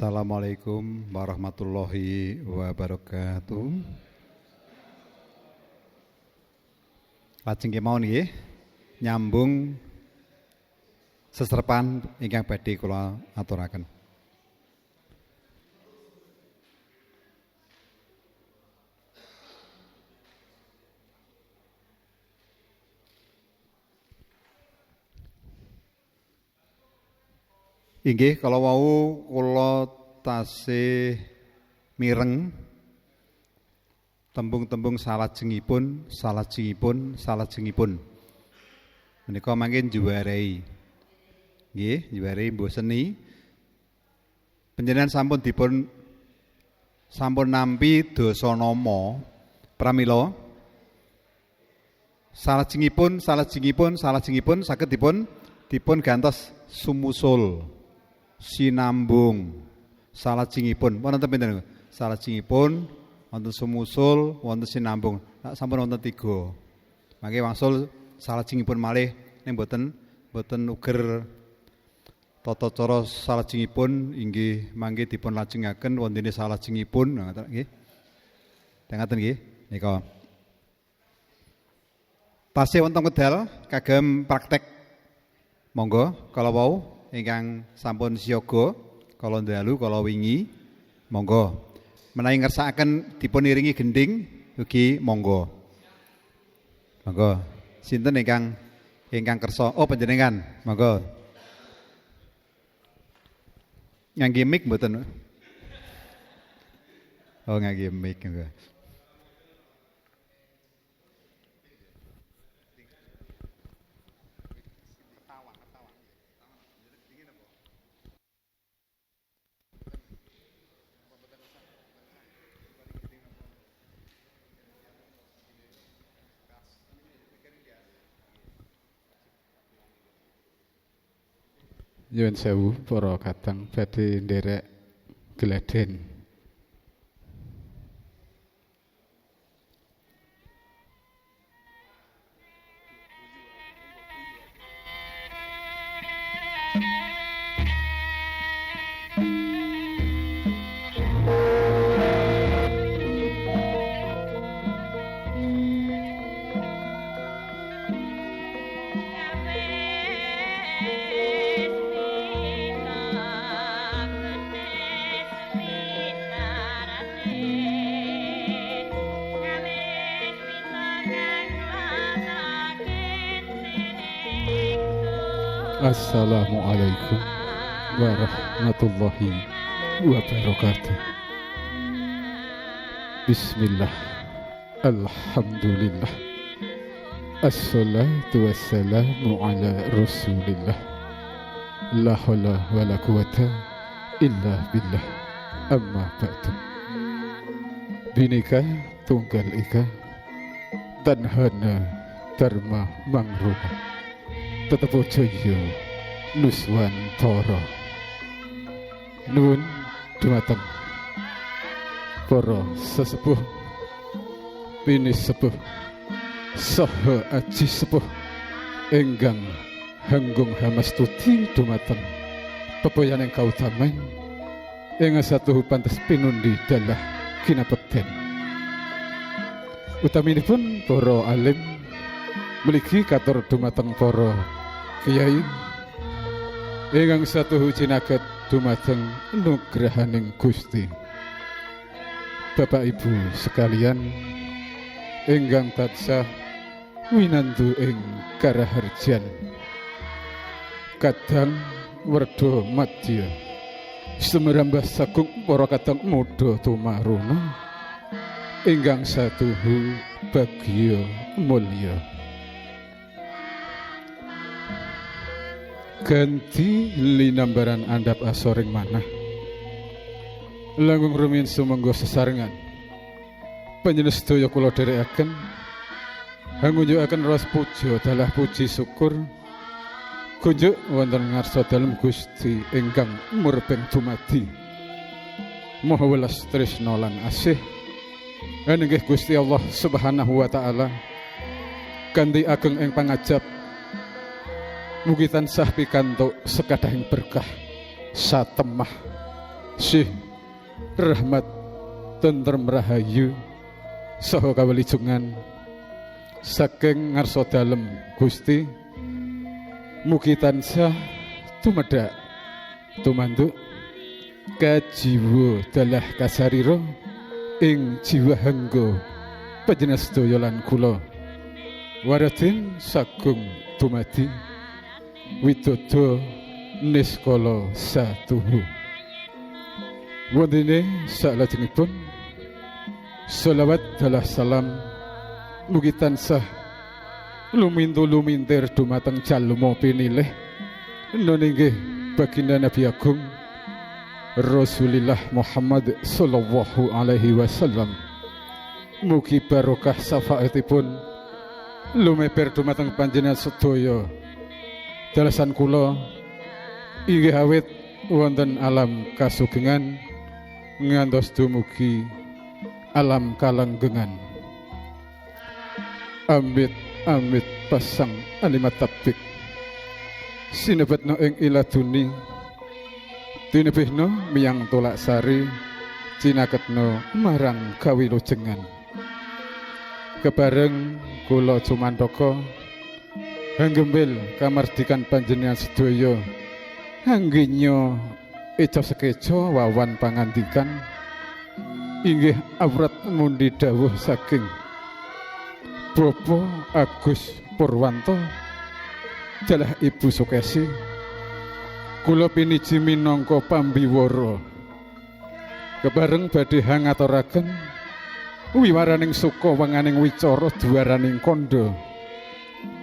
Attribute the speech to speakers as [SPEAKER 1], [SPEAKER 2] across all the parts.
[SPEAKER 1] Assalamualaikum warahmatullahi wabarakatuh. Lajeng kemawon nggih nyambung seserpan ingkang badhe kula aturaken. Inggih kalau wau kula tasih mireng tembung-tembung salajengipun. Menika mangke juwarai. Nggih, juwarai mbuh seni. Panjenengan sampun nampi dasanama pramila. Salajengipun saged dipun gantos sumusul. Sinambung salajengipun wonten pinten salajengipun wonten sumusul wonten sinambung sampun wonten 3 mangke wangsul salajengipun malih ning boten uger tata cara salajengipun inggih mangke dipun lajengaken wontene salajengipun nggih ngaten nggih nika tasih wonten wedal kagem praktek monggo kala wau ingkang sampun siyaga kala ndalu kala wingi monggo menawi ngersakaken dipun iringi gending ugi monggo sinten ingkang kersa panjenengan monggo ngangge mic mboten ngangge mic monggo.
[SPEAKER 2] Nyuwun sewu para kadang badhe nderek gledhen. Assalamualaikum warahmatullahi wabarakatuh. Bismillah, alhamdulillah, assalatu wassalamu ala rasulillah, la hawla wa la quwata illa billah, amma ba'du. Binika tunggal ika tanhana dharma mangruha Tetapo jaya nuswantara. Nuwun dumateng para sesepuh pinis sepuh saha aji sepuh enggang hanggung hamastuti dumateng pepoyaning kautaman ing satu pantes pinundi dalah kinapekten. Utaminipun para alim mligi katur dumateng para kiai ingkang satuhu cinaket dumateng nugrahaning Gusti. Bapak Ibu sekalian ingkang tansah winantu ing karaharjan kadang werda madya sumerambah sagung para kadang muda tumaruna ingkang satuhu bagya mulya. Ganti linambaran andhap asoring manah langkung rumiyin sumangga sesarengan panjenengan sedaya kula dherekaken ngunjukaken ras puja dalah puji syukur kunjuk wonten ngarsa dalem Gusti ingkang murbeng dumadi maha welas tresna lan asih inggih Gusti Allah Subhanahu wa taala kanthi ageng ing pangajab mugi tansah pikantuk sekadahing berkah satemah Syih rahmat tentrem rahayu saha kawelijengan saking ngarsa dalem Gusti mugi tansah tumedhak tumanduk kajiwa dalah kasarira ing jiwa hangga panjenengan sedaya lan kula waradin sagung dumadi widodo niskala satuhu wondene salajengipun selawat dalah salam mugi tansah lumintu-lumintir dumateng jalma pinilih nunggih baginda Nabi Agung Rasulullah Muhammad sallallahu alaihi wasallam. Mugi barokah syafaatipun lumeber dumateng panjenengan sedaya dalasan kula inggih awit wonten alam kasugengan ngantos dumugi alam kalanggengan. Amit amit pasang alimat tabik sinebetna ing iladuni dinebihna miyang tolak sari cinaketna marang kawilujengan kebareng kula cumantaka hanggembil kamardikan panjenengan sedaya hangginya eca sekeca wawan pangandikan inggih awrat mundi dawuh saking Bapak Agus Purwanto dalah Ibu Sukesi kula piniji minangka pambiwara kebareng badhe hangaturaken wiwaraning suka wenganing wicara duwaraning kandha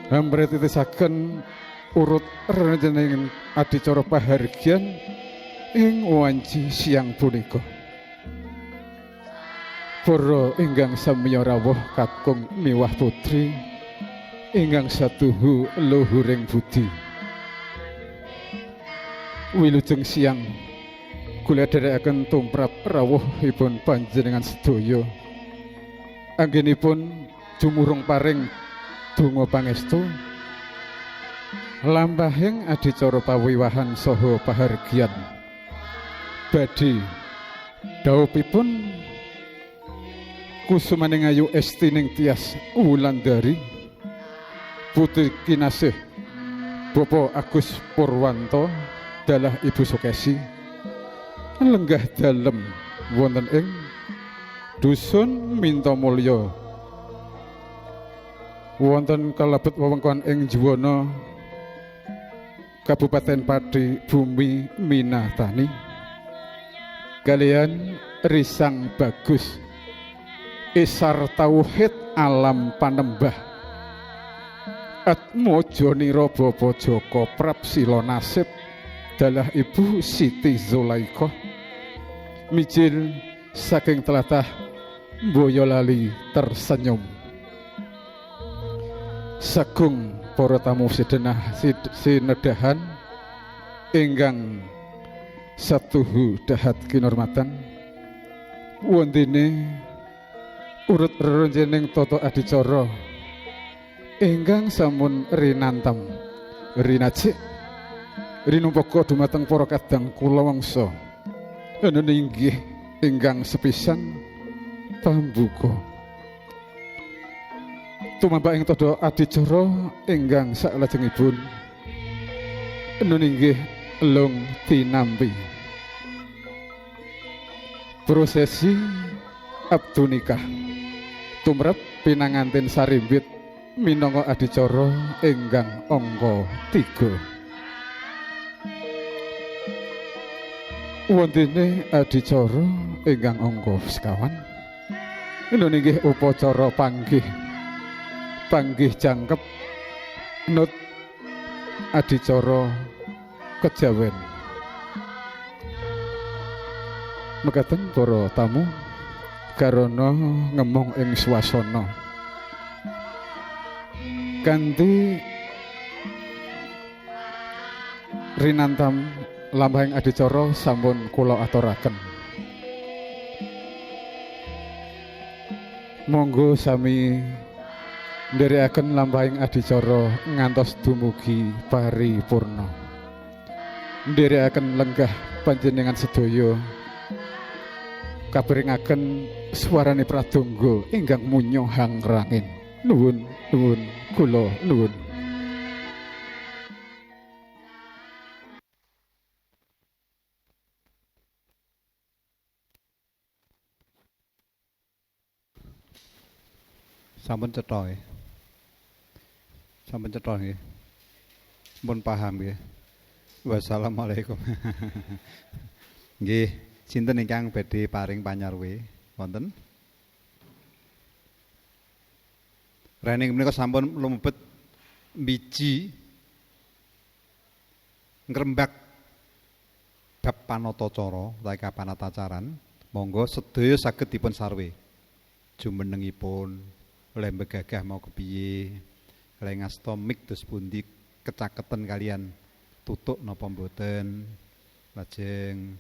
[SPEAKER 2] hamretitisaken urut renjeneng adicara pahargyan ing wanci siang punika. Para ingkang samiya rawuh kakung miwah putri ingkang satuhu luhuring budi wilujeng siang kula dherekaken tumrap rawuhipun panjenengan sedaya anggenipun dumurung paring donga pangestu lambahing adicara pawiwahan saha pahargyan badhe dhawuhipun kusumaning ayu estining tias Wulandari putri kinasih Bapak Agus Purwanto dalah Ibu Sukesi lenggah dalem wonten ing dusun Mintamulya wonten kalebet wewengkon ing Juwana Kabupaten Pati Bumi Minatani kalian Risang Bagus Isar Tauhid Alam Panembah Atmojo Niro Bobo Joko Prapsilo Nasib dalah Ibu Siti Zulaikoh mijil saking telatah Boyolali tersenyum sagung para tamu sedenah sinedahan ingkang satuhu dahat kinurmatan wondene urut renjeneng toto adicara ingkang samun rinantem rinacik rinumpaka dumateng para kadang kula wangsa ana inggih ingkang sepisan pambuka tumambak ing todo adicara ingkang salajengipun ana inggih elung tinampi prosesi abdu nikah tumrap pinanganten sarimbit minangka adicara ingkang angka 3 wontene adicara ingkang angka sekawan inggih upacara panggih jangkep nut adicara kejawen mekaten para tamu karana ngemong ing swasana kanthi rinantam lambahing adicara sampun kula aturaken monggo sami nderekaken lambahing adicara ngantos dumugi paripurna nderekaken lenggah panjenengan sedaya kapiringaken swarane pradonga ingkang munyo hangrangin. Nuwun, nuwun, kula nuwun.
[SPEAKER 1] Sampun cetha nggih. Sampun cetha nggih. Pun paham nggih. Wassalamualaikum. Nggih, sinten ingkang badhe paring panyarwe wonten? Rene menika sampun lumebet biji ngrembak bab panatacara utawi kapanatacaran. Monggo sedaya saged dipun sarwe. Jumenengipun oleh begagah mau kepiye, oleh ngasta mik dos pundi kecaketen kalian tutuk napa mboten, lajeng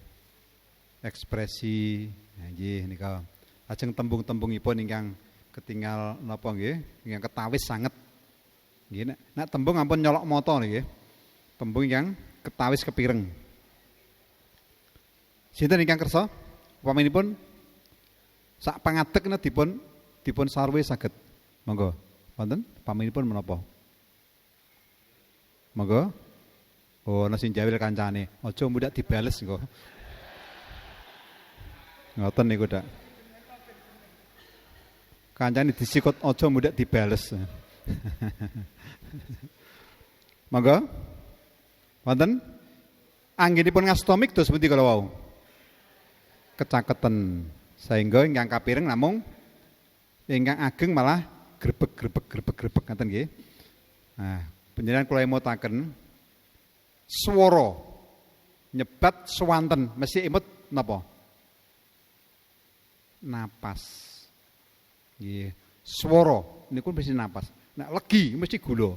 [SPEAKER 1] ekspresi nggih nika, lajeng tembung-tembungipun ingkang ketinggal napa nggih, ingkang ketawis sanget nggih. Nek tembung ampun nyolok mata nggih, tembung ingkang ketawis kepireng. Sinten ingkang kersa upaminipun sak pangadeg dipun sarwe saged. Monggo. Wonten paminipun menapa? Monggo. Oh, ana sing jawil kancane. Aja mudak dibales engko. Ngoten niku, Dak. Kancane disikut aja mudak dibales. Monggo. Wonten anggenipun ngastomik dos pundi kala wau? Kecaketen. Saengga ingkang kapireng namung ingkang ageng malah grebeg ngaten nggih. Nah, panjenengan kula emutaken swara nyebat swanten mesti emut napa? Napas. Nggih. Swara niku mesti napas. Nek legi mesti gula.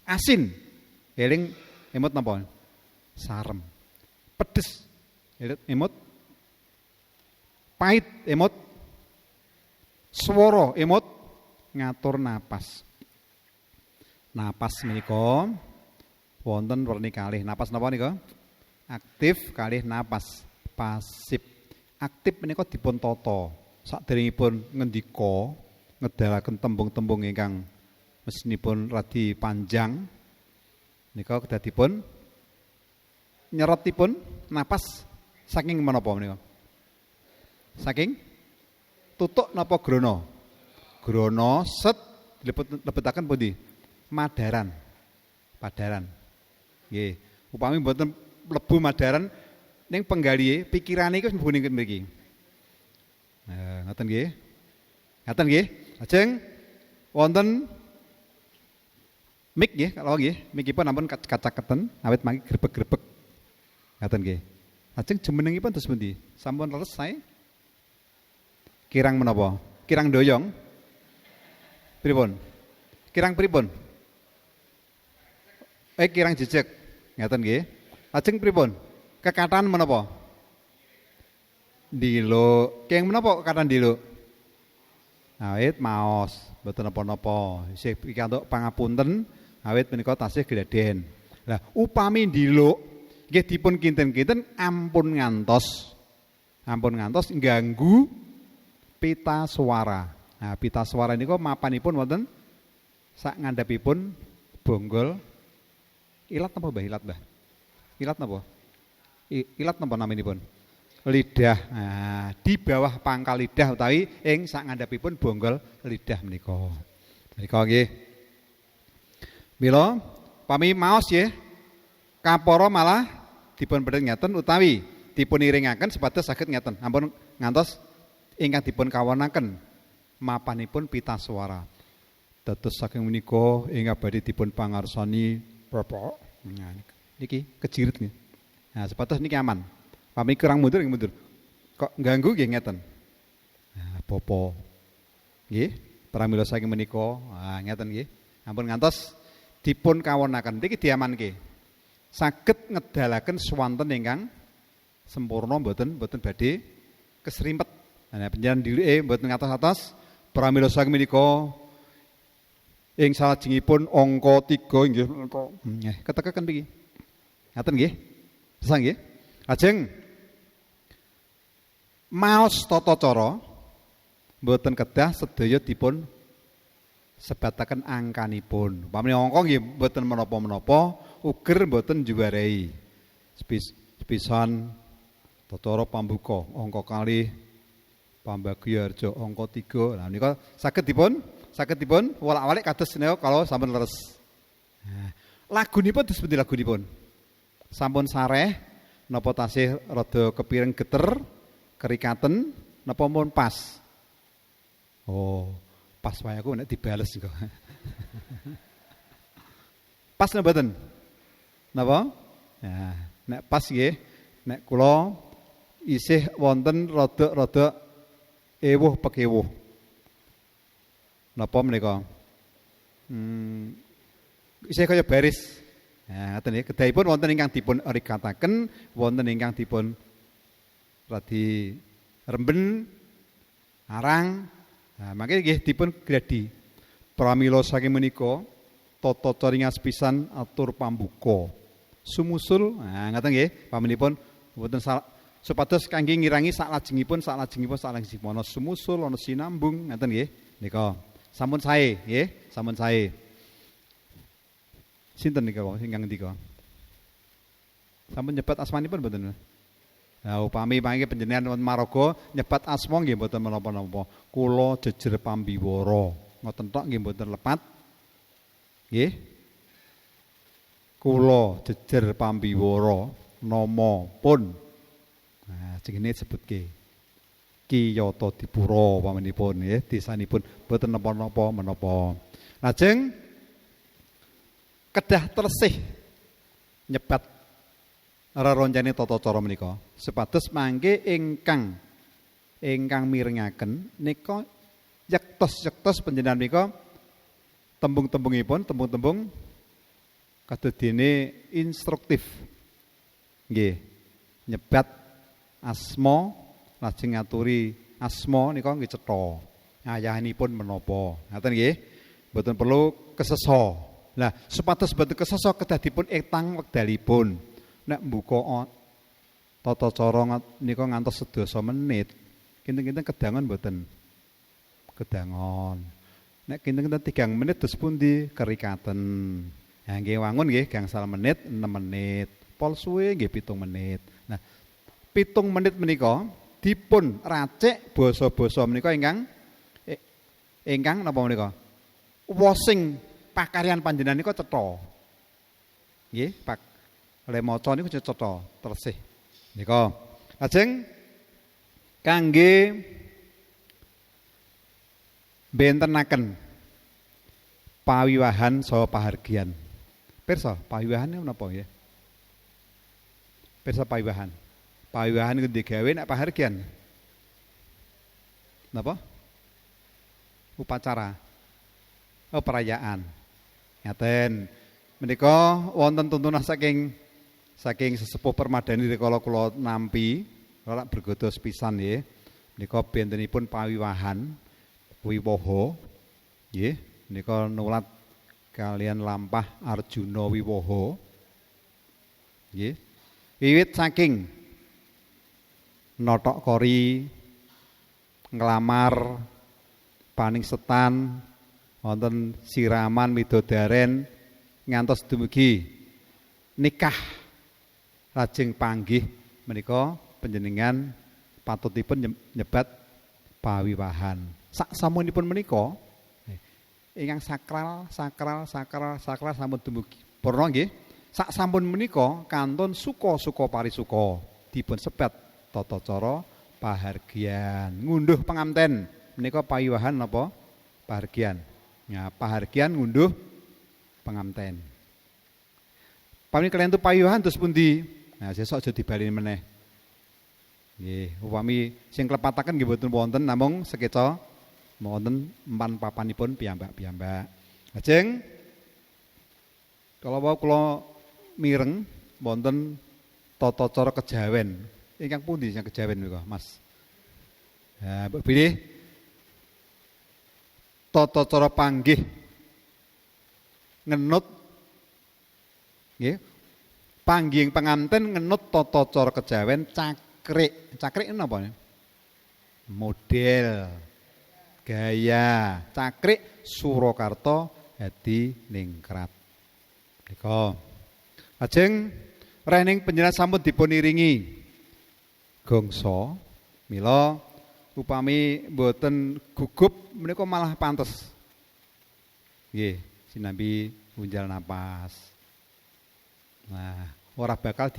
[SPEAKER 1] Asin eling emut napa? Sarem. Pedes emut pahit emut swara emut ngatur napas. Napas menika wonten werni kalih. Napas napa nika? Aktif kalih napas pasif. Aktif menika dipun tata saderengipun ngendika ngedalaken tembung-tembung ingkang mesinipun radi panjang nika kedah dipun nyeretipun napas saking menapa menika? Saking tutuk napa grana? Grana set lebetaken pundi? Madaran. Padaran. Nggih. Upami mboten mlebu madaran ning penggalihe pikirane iku wis mlebu ning mriki. Nah, ngoten nggih. Ngaten nggih. Lajeng wonten mik nggih, kalau nggih, mikipun ampun kacaketen awit mangke grebeg-grebeg. Ngaten nggih. Lajeng jumenengipun terus pundi? Sampun leres sae? Kirang menapa? Kirang doyong? Pripun? Kirang pripun? Kirang jejeg. Ngaten nggih. Lajeng pripun? Kekathah menapa? Ndiluk. Keng menapa kekathah ndiluk? Awit maos, mboten napa-napa. Isih pikantuk pangapunten awit menika tasih gledhen. Lah upami ndiluk nggih dipun kinten-kinten ampun ngantos ngganggu pita swara. Nah, pita swara niku mapanipun wonten sak ngandhapipun bonggol ilat napa Mbah? Ilat, Mbah. Ilat napa? Ilat napa naminipun? Lidah. Nah, di bawah pangkal lidah utawi ing sak ngandhapipun bonggol lidah menika. Menika nggih. Mila pami maos nggih kapara malah dipun bedhet ngeten utawi dipun iringaken supados saged ngeten. Ampun ngantos ingkang dipun kawonaken mapanipun pita swara. Dados saking menika ingkang badhe dipun pangarsani Bapak. Nah, niki kejirit nggih. Nah, supados niki aman. Pami kurang mundur nggih mundur. Kok ganggu nggih ngeten. Nah, Bapak. Nggih, pramila saking menika, ngeten nggih. Ampun ngantos dipun kawonaken niki diamanke. Saged ngedalaken swanten ingkang sempurna mboten badhe kesrimpet. Nah, panjenengan dhilike mboten ngatos-atos pramila saking menika ing salajengipun angka 3 nggih nggih ketekeken niki. Ngaten nggih. Sesang nggih. Lajeng maos tata cara mboten kedah sedaya dipun sebataken angkanipun. Upami angka nggih mboten menapa-menapa, uger mboten juwarai. Sepisan tata pambuka angka 2 pambagya angka 3. Nah nika saged dipun wolak-walik kados menika kalau sampun leres. Nah, lagunipun disebut lagunipun. Sampun sareh napa tasih rada kepireng geter, kerikaten napa pun pas. Oh, pas wae aku nek dibales kok. Pas napa mboten? Napa? Nah, nek pas nggih, nek kula isih wonten rada ewuh pekewuh. Napa menika? Isih kaya baris. Nah, ngoten nggih, kedahipun wonten ingkang dipun rikataken, wonten ingkang dipun radi remben, arang. Nah, mangke nggih dipun gradi. Pramila saking menika tata caringas pisan atur pambuka. Sumusul, nah ngoten nggih, pamanipun mboten supados kangge ngirangi saklajengipun ana sumusul, ana sinambung, ngoten nggih. Nika sampun sae, nggih, sampun sae. Sinten nika kok ingkang ngendika? Sampun nyebat asmanipun mboten? Nah, upami mangke panjenengan wonten Maraga nyebat asma nggih mboten menapa-napa. Kula jejer pambiwara. Ngoten tok nggih mboten lepat. Nggih. Kula jejer pambiwara nama pun. Nah, jenenge disebutke Kiyata Dipura pamanipun nggih, desanipun mboten napa-napa menapa. Lajeng kedah tresih nyebat reroncane tata cara menika supados mangke ingkang mirengaken nika yektos panjenengan menika tembung-tembungipun tembung-tembung kadadene instruktif nggih nyebat asma lajeng ngaturi asma nika nggih cetha ayahanipun menapa ngaten nggih mboten perlu kesesa. Lah supados boten kesesa kedah dipun etang wekdalipun. Nek mbuka tata cara nika ngantos 10 menit, kinten-kinten kedangan mboten? Kedangan. Nek kinten-kinten 3 menit terus pundi kerikaten. Ya nggih wangun nggih gangsal menit, 6 menit. Pol suwe nggih 7 menit. Nah, 7 menit menika dipun racik basa-basa menika ingkang napa menika? Wosing pakaryan panjenengan nika cetha. Nggih, Pak. Le maca niku cetha tresih. Nika. Lajeng kangge bentenaken pawiwahan saha pahargyan. Pirsa, pawiwahan niku napa nggih? Pirsa pawiwahan. Pawiwahan niku digawe nek pahargyan. Napa? Upacara. Oh, perayaan. Ngaten. Menika wonten tuntunan saking sesepuh permadani rikala kula nampi, ora bergodo sepisan nggih. Menika bentenipun pawiwahan wiwaha nggih. Menika nulat kalian lampah Arjuna Wiwaha. Nggih. Wiwit saking notok kori nglamar paningsetan wonten siraman midodaren ngantos dumugi nikah lajeng panggih menika panjenengan patutipun nyebat pawiwahan. Sak samunipun menika ingkang sakral sampun dumugi purna nggih. Sak sampun menika kantun suka parisuka dipun sebat tata cara pahargyan. Ngunduh panganten menika pawiwahan napa? Pahargyan. Ya, pahargyan ngunduh panganten. Pamit kalian tu pawiwahan terus pundi? Nah, sesuk aja dibaleni meneh. Nggih, upami sing klepataken nggih boten wonten namung sekeca wonten empan papanipun piyambak-piyambak. Lajeng kalau wau kula mireng wonten tata cara kejawen. Ingkang pundi sing kejawen menika, Mas? Nah, mbok pilih tata cara panggih ngenut nggih. Panggih penganten ngenut tata cara kejawen cakrik. Cakrik napa? model, gaya, cakrik Surakarta Hadi Ningrat. Nika lajeng rening panjenengan sampun dipun iringi gongso mila upami mboten gugup menika malah pantes. Nggih, sinambi unjal napas. Nah, ora bakal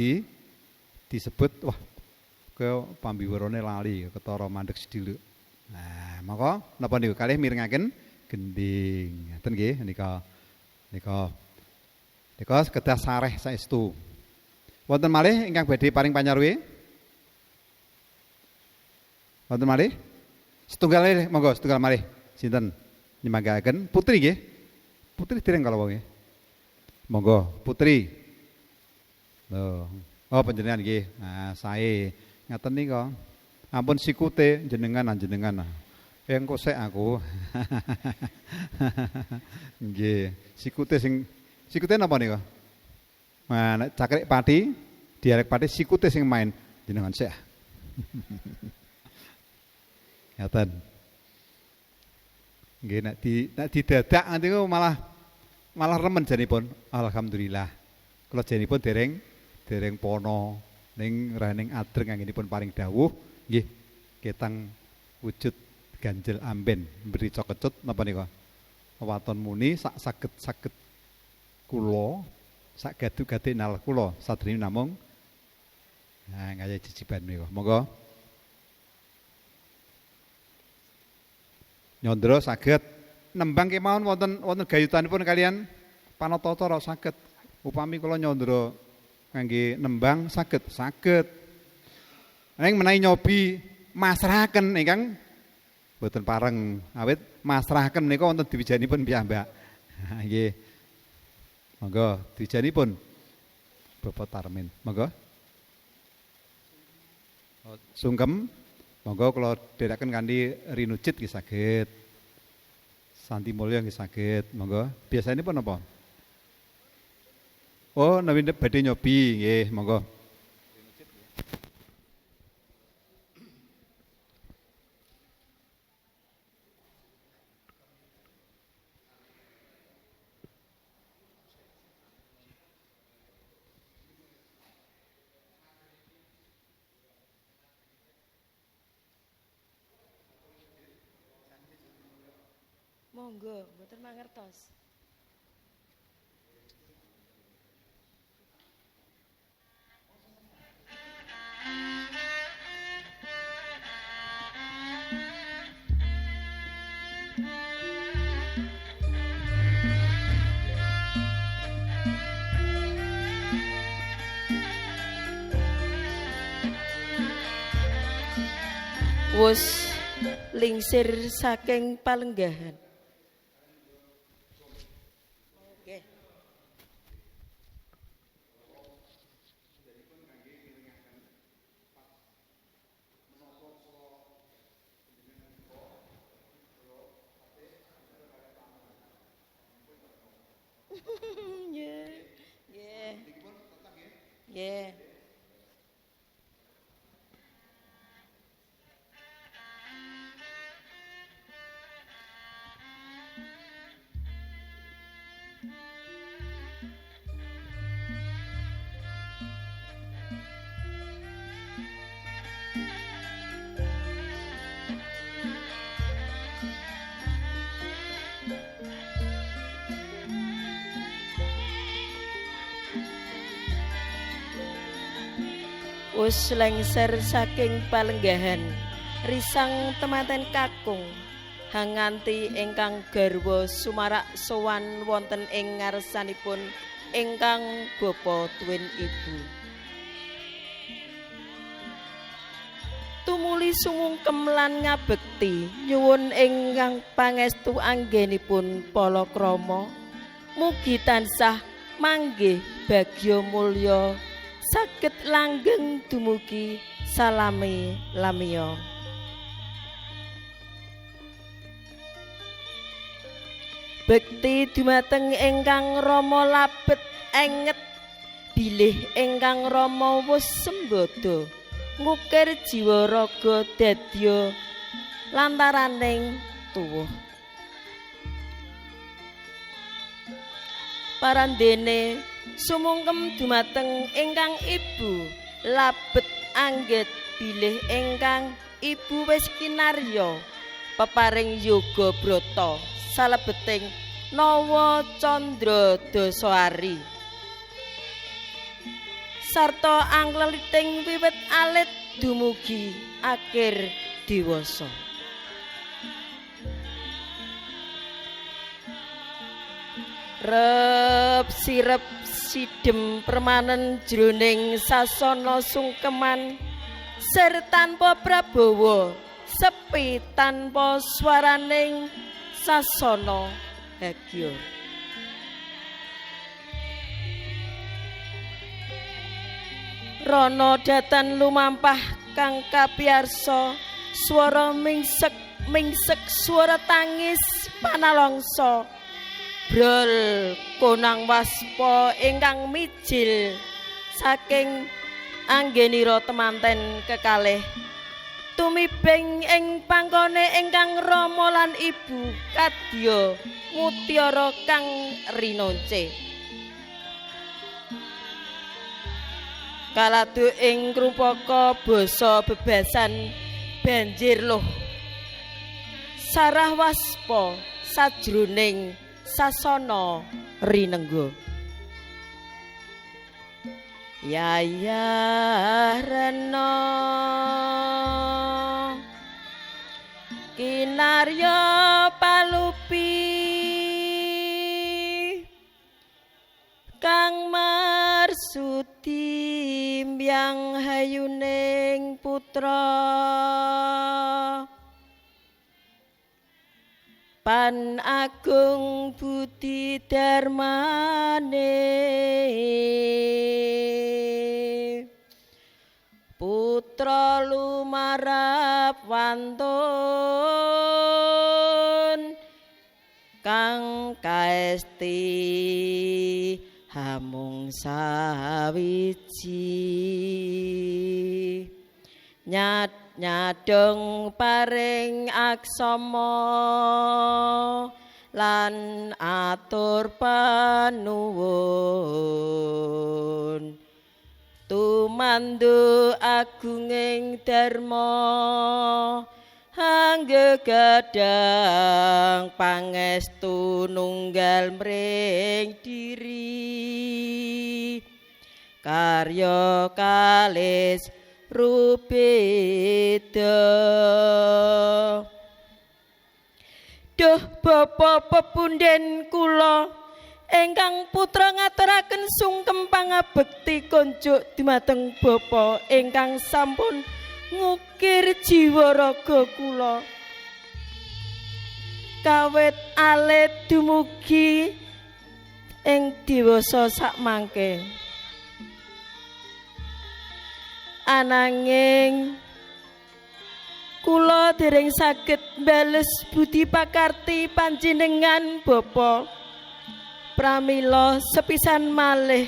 [SPEAKER 1] disebut wah kaya pambiwarane lali ketara mandeg sediluk. Nah, maka napa niku kalih mirengaken gending. Ngaten nggih nika. Nika sekedar sareh saestu. Wonten malih ingkang badhe paring panyarwi? Wonten malih? Setunggal monggo setunggal malih. Sinten nyemanggaken putri nggih? Putri dereng kala wong nggih. Monggo putri. Loh. Oh panjenengan nggih. Nah, sae. Ngaten nika. Ampun sikute jenengan. Engko sik aku. Nggih. Sikute napa nika? Nah, nek cakrik pati, dialek pati sikute sing main jenengan sik. Ngaten. Nggih nek didadak nanti malah remen janipun. Alhamdulillah. Kula janipun dereng pono ning raning adreng anggenipun paring dawuh nggih ketang wujud ganjel amben beri cokecut napa nika waton muni sak saged kula sak gadu-gade nal kula sadrene namung nah ngaya jiciban menika monggo nyandra saged nembang kemawon wonten gayutanipun kalian panatacara saged upami kula nyandra kangge nembang saged. Neng menawi nyobi masrahaken ingkang boten pareng awit masrahaken menika wonten diwijanipun piyambak. Nggih. Monggo diwijanipun Bapak Tarmin. Monggo. Sungkem. Monggo kula dherekaken kanthi rinujit nggih saged. Santi mulya nggih saged. Monggo. Biasanipun napa? Oh, nawi badhe nyobi nggih, monggo.
[SPEAKER 3] Monggo, mboten mangertos. Wus lingsir saking palenggahan. Oke. Nggih. Wus lengser saking palenggahan risang tematen kakung hanganti ingkang garwa sumarak sowan wonten ing ngarsanipun ingkang bapa tuwin ibu tumuli sumungkem lan ngabekti nyuwun ingkang pangestu anggenipun palakrama mugi tansah manggih bagya mulya saged langgeng dumugi salami lamiya. Bekti dumateng ingkang Rama labet enget bilih ingkang Rama wus sembada ngukir jiwa raga dadya lantaraning tuwuh. Parandene sumungkem dumateng ingkang ibu labet anggit bilih ingkang ibu wis kinarya peparing yoga brata salebeting nawa candra dasari sarta angleliting wiwit alit dumugi akhir dewasa. Rep sirep sidem permanen jroning sasana sungkeman ser tanpa prabawa sepi tanpa swaraning sasana hagya. Rana datan lumampah kang kapiyarsa swara mingsek swara tangis panalongso brol konang waspa ingkang mijil saking anggenira temanten kekalih tumibing ing pangkone ingkang rama lan ibu kadya mutiara kang rinonce kaladu ing krupaka basa bebasan banjir loh sarah waspa sajroning sasana rinengga. Yayarena kinarya palupi kang marsudi mbyang hayuning putra pan agung budi darmane putra lumarap wantun kang kaesti hamung sawiji nyadong paring aksama lan atur panuwun tumandu agunging dharma hangge gadang pangestu nunggal mring diri karya kalis rubeda duh bapa pepunden kula ingkang putra ngaturaken sungkem pangabekti konjuk dumateng bapa ingkang sampun ngukir jiwa raga kula kawit alit dumugi ing dewasa sakmangke ananging kula dereng saged mbales budi pakarti panjenengan bapa pramila sepisan malih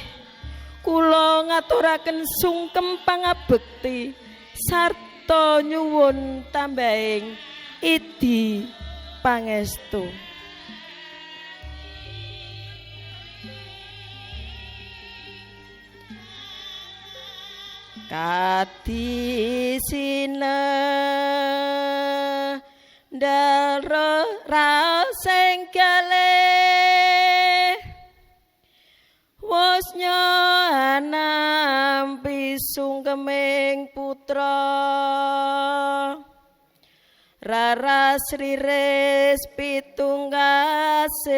[SPEAKER 3] kula ngaturaken sungkem pangabekti sarta nyuwun tambahing idi pangestu. Kati sine ndara rasing kalih wasnya nampi sungkeming putra raras riris pitungkasih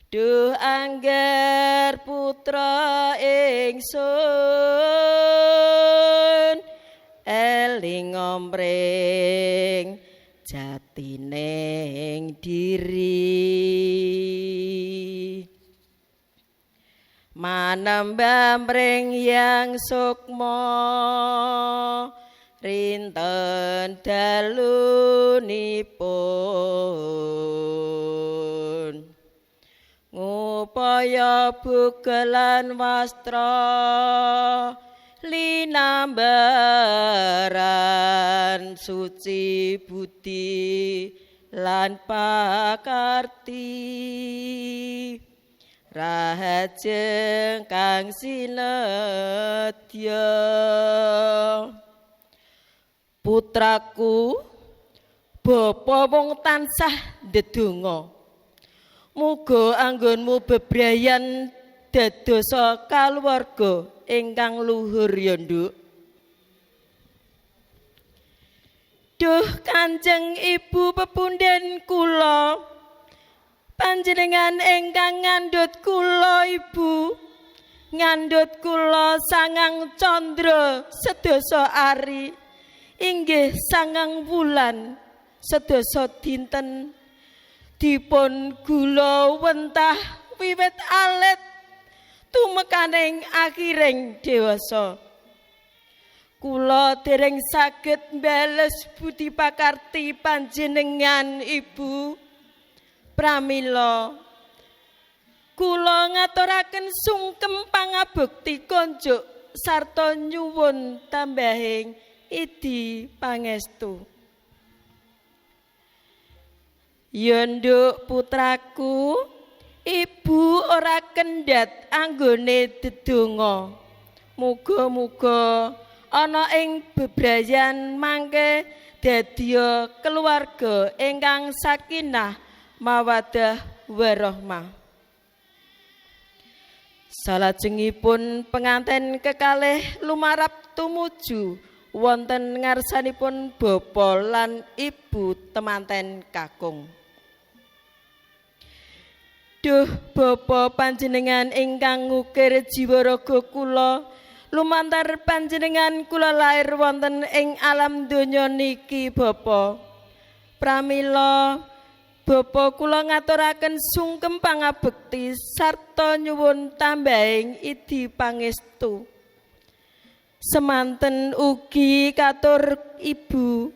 [SPEAKER 3] duh angger putra ingsun eling omring jatining diri manembamring yang sukma rinten dalunipun ngupaya bugelan wastra linambaran suci budi lan pakarti rahajeng kang sinedya putraku bapa wong tansah ndedonga muga anggonmu bebrayan dadosa kaluwarga ingkang luhur ya nduk. Duh Kanjeng Ibu pepundhen kula panjenengan ingkang ngandhut kula Ibu ngandhut kula sangang candra sedasa ari inggih sangang wulan sedasa dinten dipun gula wentah wiwit alit tumekaning akhiring dewasa. Kula dereng saged mbales budi pakarti panjenengan Ibu. Pramila kula ngaturaken sungkem pangabekti konjuk sarta nyuwun tambahing idi pangestu. Ya nduk putraku, Ibu ora kendhat anggone dedonga. Muga-muga ana ing bebrayan mangke dadya keluarga ingkang sakinah mawaddah warahmah. Salajengipun penganten kekalih lumarap tumuju wonten ngarsanipun bapa lan ibu temanten kakung. Duh bapa panjenengan ingkang ngukir jiwa raga kula lumantar panjenengan kula lair wonten ing alam donya niki bapa. Pramila bapa kula ngaturaken sungkem pangabekti sarta nyuwun tambahing idi pangestu. Semanten ugi katur ibu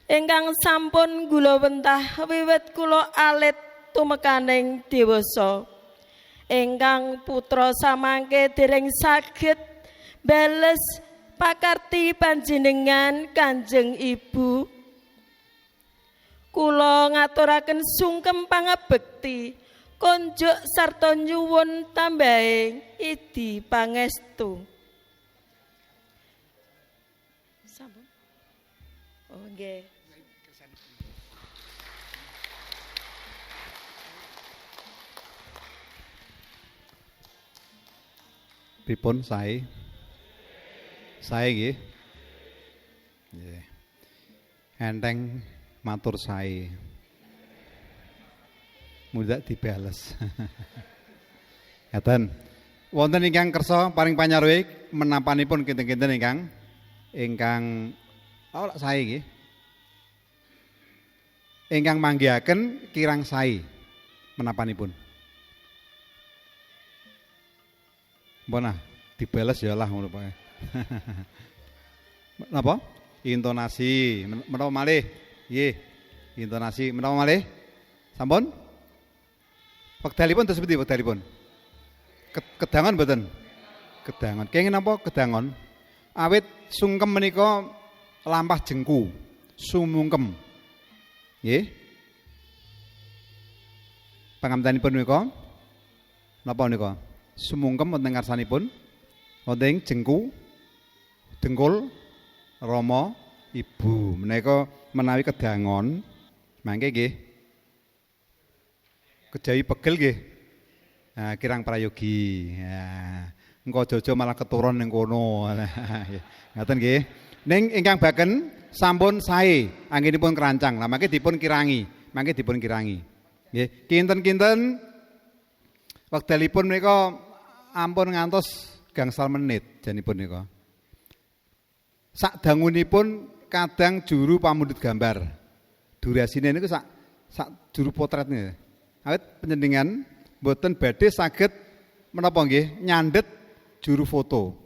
[SPEAKER 3] ingkang sampun gula wentah wiwit kula alit tumekaning dewasa. Ingkang putra samangke dereng saged bales pakarti panjenengan Kanjeng Ibu. Kula ngaturaken sungkem pangabekti konjuk sarta nyuwun tambahing idi pangestu. Sampun. Oh nggih.
[SPEAKER 1] Pripun sae? Sae nggih. Nggih. Enteng matur sae. Mudah dibales. Ngaten. Wonten ingkang kersa paring panyaruwe menapanipun kinten-kinten ingkang ora sae nggih. Ingkang manggihaken kirang sae menapanipun. Bona dibales ya lah ngono Pak. Napa? Intonasi menapa malih? Nggih. Intonasi menapa malih? Sampun? Wekdalipun terus pundi wekdalipun? Kedangon mboten? Kedangon. Kenging napa kedangon? Awit sungkem menika lampah jengku, sumungkem. Nggih. Pangamtanipun menika napa menika? Sumungkem wonten ngarsanipun wonten jengku dengkul rama ibu menika menawi kedangon mangke nggih kejawi pegel nggih kirang prayogi engko jojo malah keturun ning kono ngaten nggih ning ingkang baken sampun sae anggenipun kerancang lah mangke dipun kirangi nggih kinten-kinten wekdalipun menika ampun ngantos gangsal menit janipun nika. Sakdangunipun kadang juru pamundhut gambar. Durasine niku sak juru potret niku. Awit panjenengan mboten badhe saged menapa nggih nyandet juru foto.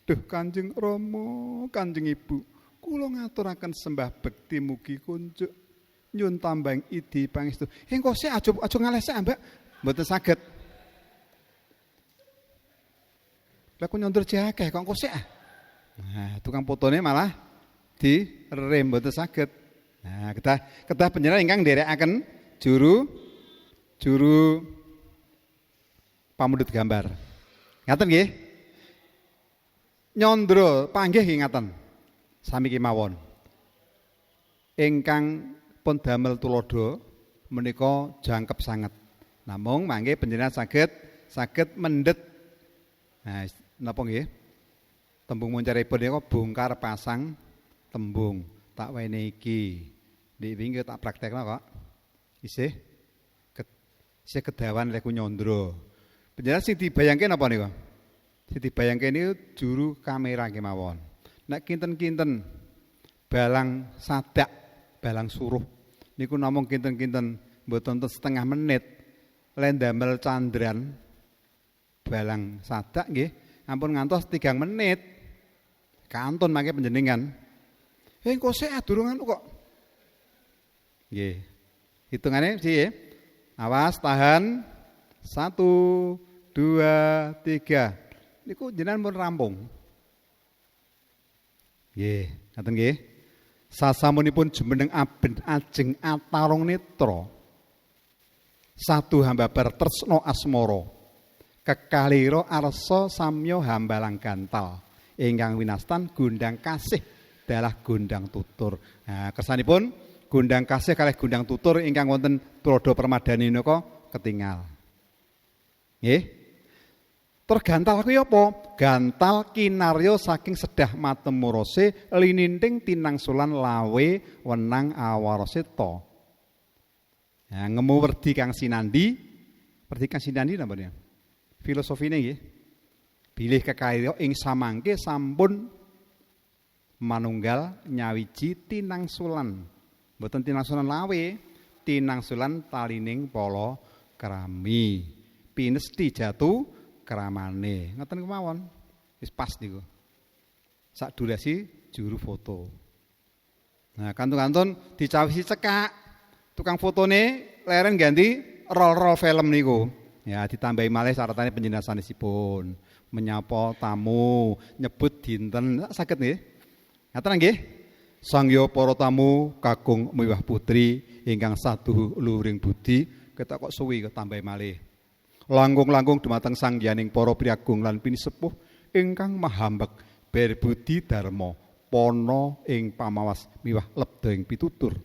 [SPEAKER 1] Duh Kanjeng Rama, Kanjeng Ibu, kula ngaturaken sembah bekti mugi kunjuk nyun tambahing idi pangestu. Engko sik aja ngalih sik Mbak. Mboten saged. Lah ku nyondur jakeh kok engko sik ah. Nah, tukang fotone malah direm mboten saged. Nah, kedah panjenengan ingkang nderekaken juru pamundhut gambar. Ngaten nggih? Nyondro panggih nggih ngaten. Sami kemawon. Ingkang pun damel tulodo menika jangkep sanget. Namung mangke panjenengan saged mendhet. Nah, napa nggih? Tembung muncaripun niku bongkar pasang tembung. Tak wene iki. Dik wingi tak praktekno kok. Isih kedawan leku nyondro. Panjenengan sing dibayangke napa niku? Sing dibayangke niku juru kamera kemawon. Nek kinten-kinten balang sadak, balang suruh niku namung kinten-kinten mboten setengah menit len damel candran balang sadak nggih ampun ngantos 3 menit. Kantun mangke panjenengan. Engko sik durung anu kok. Nggih. Hitungane sih. Awas tahan. 1 2 3. Niku jenengan pun rampung. Nggih, ngaten nggih. Sasamunipun jumeneng aben ajeng atarung netra. Satu hambabar tresna asmara. Kekalira arsa samya hambalang gantal. Ingkang winastan gondang kasih dalah gondang tutur. Nah, kersanipun gondang kasih kalih gondang tutur ingkang wonten tulodo permadani niko ketingal. Nggih. Tergantal kuwi apa? Gantal kinarya saking sedah matemurose lininting tinangsulan lawe wenang awaraseta. Nah, ngemu werdi kang sinandi napa niku? Filosofine nggih. Bilih kekarya ing samangke sampun manunggal nyawiji tinangsulan. Mboten tinangsulan lawe, tinangsulan talining pala krami. Pinesti jatuh kramane. Ngoten kemawon. Wis pas niku. Sak durasi juru foto. Nah, kantun-kantun dicawisi cekak. Tukang fotone leren ganti roll film niku. Ya, ditambahi malih syaratane panjenengan sanesipun. Menyapa tamu, nyebut dinten saged nggih. Ngaten nggih. Sangya para tamu kakung miwah putri ingkang saduh luring budi ketok kok suwi ketambahi malih. Langkung-langkung dumateng sangyaning para priagung lan pinisepuh ingkang mahambek berbudi dharma pono ing pamawas miwah lebda ing pitutur.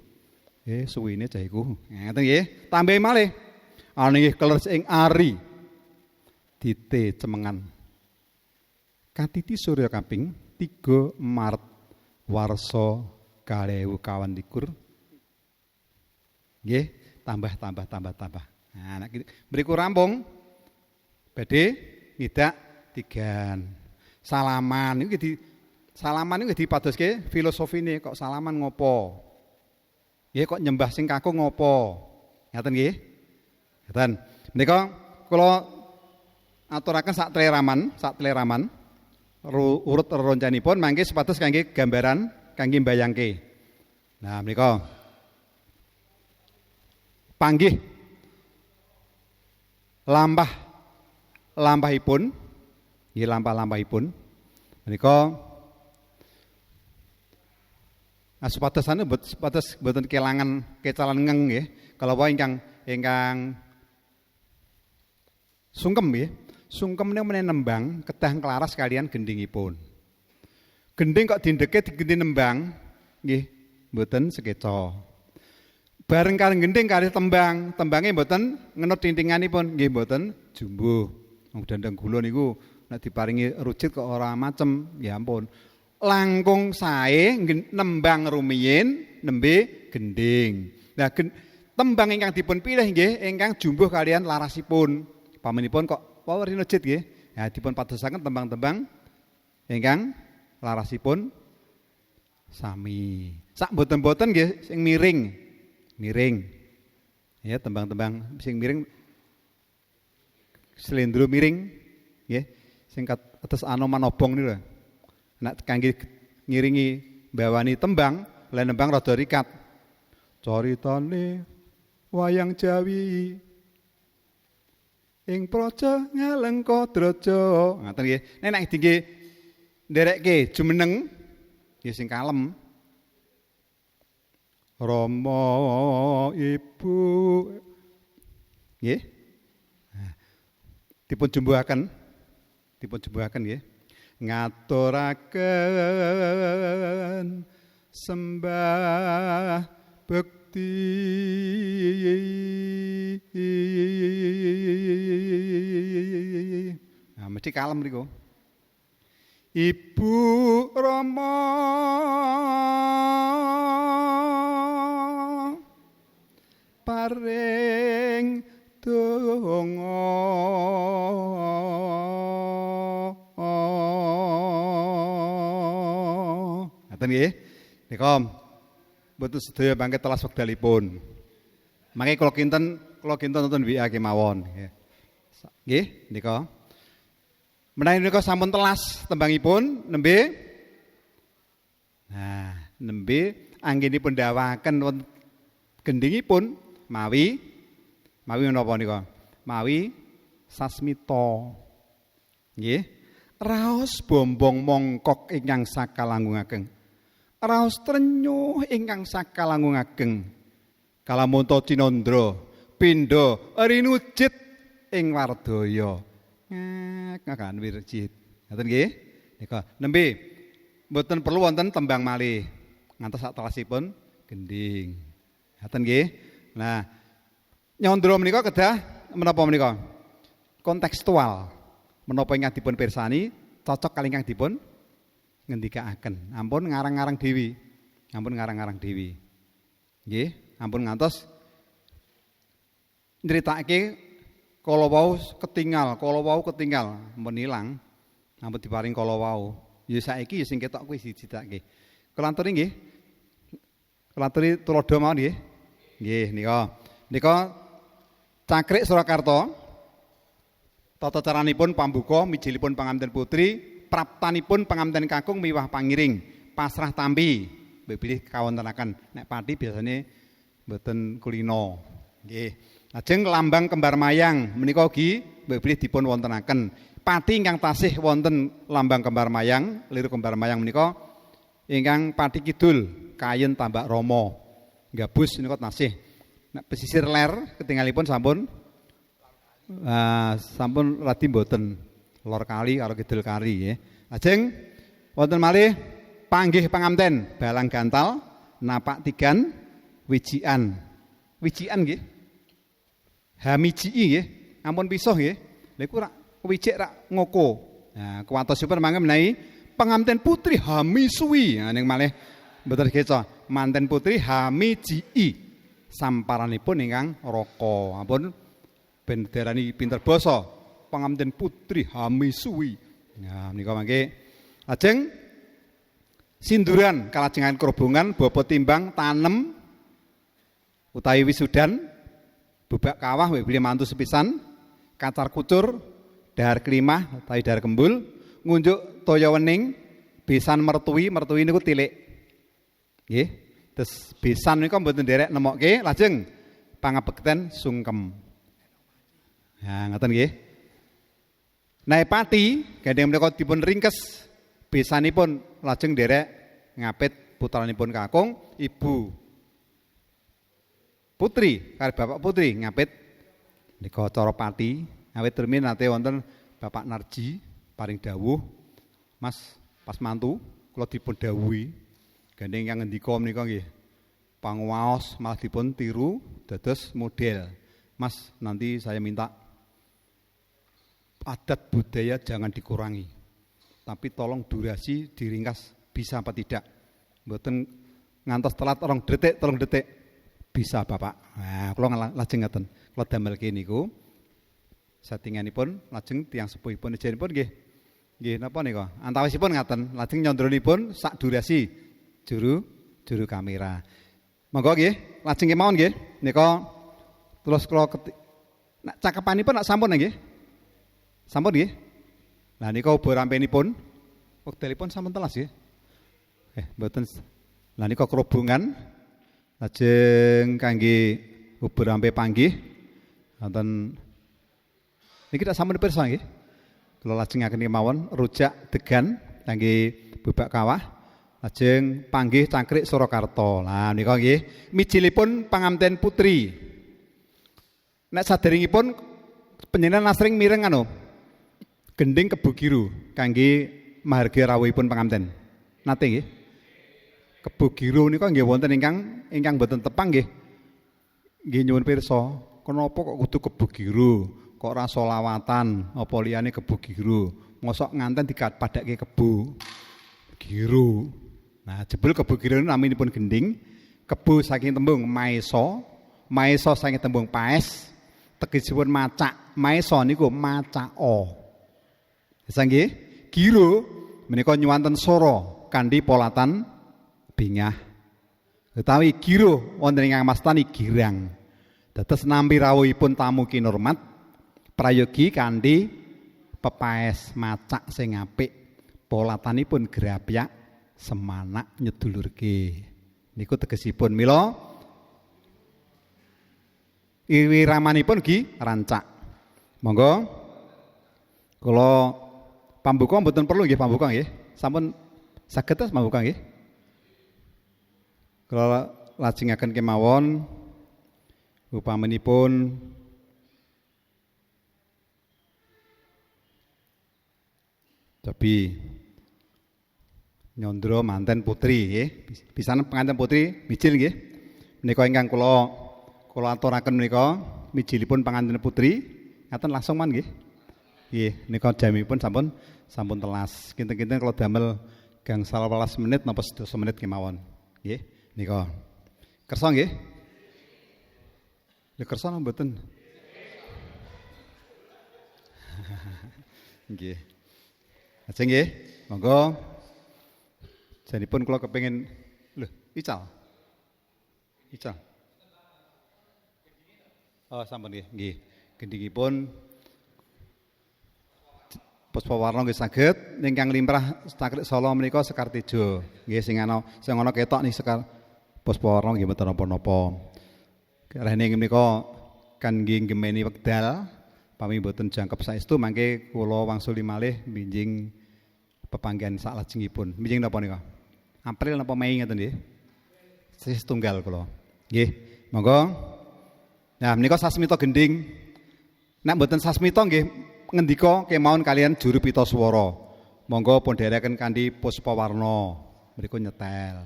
[SPEAKER 1] Suwine cah iku. Ngaten nggih. Tambahi malih. Ana nggih kleres ing ari dite cemengan. Katiti Surya kaping 3 Maret warsa 2021. Nggih, tambah. Nah, nek mriku rampung badhe ngidak tigan. Salaman niku dipadoske filosofine kok salaman ngopo? Nggih kok nyembah sing kakung ngopo? Ngaten nggih? Ngaten. Menika kula aturaken sak tleraman. Urut roncanipun mangke supados kangge gambaran kangge mbayangke. Nah, menika panggih lampahipun nggih lampahipun menika supados boten kelangan kecalan ngeng nggih kalawau ingkang sungkem nggih. Sungkem niku meneh nembang kedah klaras kalian gendhingipun. Gendhing kok dindeke digenti nembang nggih mboten sekeca. Bareng kali gendhing kali tembange mboten ngenut tintinganipun nggih mboten jumbuh. Wong dandang gula niku nek diparingi rujit kok ora macem, ya ampun. Langkung sae nembang rumiyin nembe gendhing. Nah tembang ingkang dipun pilih nggih ingkang jumbuh kalian larasipun. Pamenipun kok warna jit nggih. Ya dipun padosaken tembang-tembang ingkang larasipun sami. Sak boten-boten nggih sing miring. Ya tembang-tembang sing miring slendro miring nggih sing kados Anoman obong niku lho. Nek kangge ngiringi bawani tembang, lan nembang rada rikat. Caritane wayang Jawi ing praja Ngalengkadraja. Ngaten nggih. Nek dingge nderekke jumeneng ya sing kalem. Rama Ibu nggih. Dipun jumbuhaken nggih. Ngaturaken sembah bekti mesti kalem niku. Ibu Rama paring donga ngaten nggih. Nika mboten sedaya mangke telas wekdalipun. Mangke kula kinten wonten WA kemawon nggih nika. Menawi nika sampun telas tembangipun nembe. Nah, nembe anggenipun dawaken wonten gendhingipun mawi menapa nika? Mawi sasmita. Nggih. Raos bombong mongkok ingkang sakalangung ageng. Raos trenyuh ingkang sakalangung ageng. Kalamunta cinandra pindha rinujit ing wardaya. Ngakan wirjit. Ngoten nggih. Nika nembe mboten perlu wonten tembang malih. Ngantos sak telasipun gending. Ngoten nggih. Nah, nyandra menika kedah menapa menika? Kontekstual. Menapa ingkang dipun pirsani cocok kali ingkang dipun ngendikaaken. Ampun ngarang-ngarang dewi. Nggih, ampun ngantos nyeritake kala wau ketinggal, ampun ilang. Ampun diparing kala wau. Ya saiki ya sing ketok kuwi dicithake. Kelanturi nggih. Kelanturi tulodo mawon nggih. Nggih nika. Nika Cakrik Surakarta. Tata caranipun pambuka mijilipun panganten putri, praptanipun panganten kakung miwah pangiring, pasrah tampi. Bilih kawontenaken. Nek pati biasane mboten kulino. Nggih. Lajeng lambang kembar mayang menika ugi bilih dipun wontenaken. Pati ingkang tasih wonten lambang kembar mayang, liru kembar mayang menika ingkang pati kidul kayen tambak Rama. Gabus menika tasih. Nek pesisir ler ketinggalipun sampun radi mboten lor kali karo kidul kali ya. Lajeng wonten malih panggih panganten balang gantal, napak tigan, wijian. Wijian nggih. Hamiji nggih. Ampun pisuh nggih. Lha iku rak wijik rak ngoko. Nah, kuwatosipun mangke menawi panganten putri Hamisuwi. Nah ning malih mboten keca. Manten putri Hamiji. Samparanipun ingkang raka. Ampun ben darani pinter basa panganten putri Hamisuwi. Nah menika mangke lajeng sinduran kalajengan kerobongan bapa timbang tanem utawi wisudan bubak kawah bilih mantu sepisan kacar kucur dahar klimah utawi dahar kembul ngunjuk toya wening besan mertui niku tilik nggih terus besan niku mboten nderek nemokke lajeng pangabekten sungkem. Nah, ngoten nggih. Nae pati gandeng menika dipun ringkes besanipun lajeng nderek ngapit putranipun kakung ibu putri karo bapak putri ngapit nika cara pati awit termin nate wonten Bapak Narji paring dawuh Mas pas mantu kula dipun dawuhi gandeng yang ngendika menika nggih panguwaos malah dipun tiru dados model. Mas nanti saya minta adat budaya jangan dikurangi, tapi tolong durasi diringkas bisa apa tidak. Mboten ngantos telat 3 detik, bisa Bapak. Nah, kula lajeng ngaten. Kula damelke niku settinganipun lajeng tiyang sepuhipun ejenipun nggih. Nggih napa nika? Antawisipun ngaten, lajeng nyandranipun sak durasi juru kamera. Monggo nggih, lajeng kemawon nggih. Nika terus kula nak cakepanipun nak sampun nggih. Sampun nggih. Lah nika ubo rampenipun wekdalipun sampun telas nggih. Mboten. Lah nika kerobongan lajeng kangge ubo rampe panggih wonten Niki tak sampun pirsa nggih. Kula lajengaken kemawon rujak degan kangge bubak kawah. Lajeng panggih cangkrik Surakarta. Lah nika nggih mijilipun panganten putri. Nek saderengipun panjenengan asring mireng gending kebugiru kangge mahargi rawuhipun panganten. Nate nggih. Kebugiru nika nggih wonten ingkang boten tepang nggih. Nggih nyuwun pirsa, kenapa kok kudu kebugiru? Kok ora solawatan apa liyane kebugiru? Mosok nganten dipadhakke kebu giru. Nah, jebul kebugiru naminipun gending, kebu saking tembung maesa, maesa saking tembung paes, tegesipun macak. Maesa niku macao. Nggih, giru menika nyuwanten sora kanthi polatan bingah. Utawi giru wonten ingkang mastani girang. Dados nampi rawuhipun tamu kinurmat prayogi kanthi pepaes macak sing apik. Polatanipun grapyak semanak nyedulurke. Niku tegesipun mila wiramanipun gi rancak. Monggo kula pambuka mboten perlu nggih pambuka nggih. Sampun saged tos pambuka nggih. Kula lajengaken kemawon upamanipun tapi nyondro manten putri nggih. Pisanan penganten putri mijil nggih. Menika ingkang kula aturaken menika mijilipun penganten putri ngaten langsung man nggih. Nggih, nika jamipun sampun telas. Kinten-kinten kula damel gangsal 12 menit napa 12 menit kemawon. Nggih, nika. Kersa nggih? Lha kersa napa mboten? Nggih. Ajeng nggih, monggo. Janipun kula kepengin ical. Ical. Oh, sampun nggih, nggih. Gendhingipun Puspawarna nggih saged ingkang limrah cangkrik Sala menika Sekar Tejo. Nggih sing ana ketok nih Sekar Puspawarna nggih mboten napa-napa. Rene menika kan nggih gemeni wekdal pami mboten jangkep saestu mangke kula wangsuli malih minjing pepanggihan saklajengipun. Minjing napa nika? April napa Mei ngoten nggih? Sih tunggal kula. Nggih, monggo. Nah, menika sasmita gending. Nek mboten sasmita nggih ngendika kemawon kalian juru pita swara. Monggo pun derekaken kanthi Puspawarna. Mriku nyetel.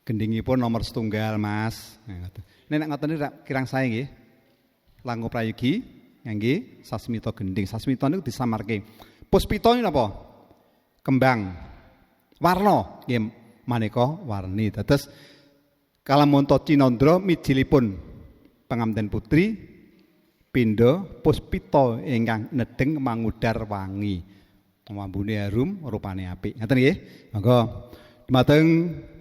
[SPEAKER 1] Gendingipun nomor 1 Mas. Nek ngoten niku kirang sae nggih. Langkung prayogi ngangge sasmita gending. Sasmita niku disamarke. Puspita niku napa? Kembang. Warna nggih maneka warni. Dados kalamonto Cinandra mijilipun panganten putri pindha puspita ingkang nedeng mangudar wangi. Wambune harum, rupane apik. Ngaten nggih. Monggo dumateng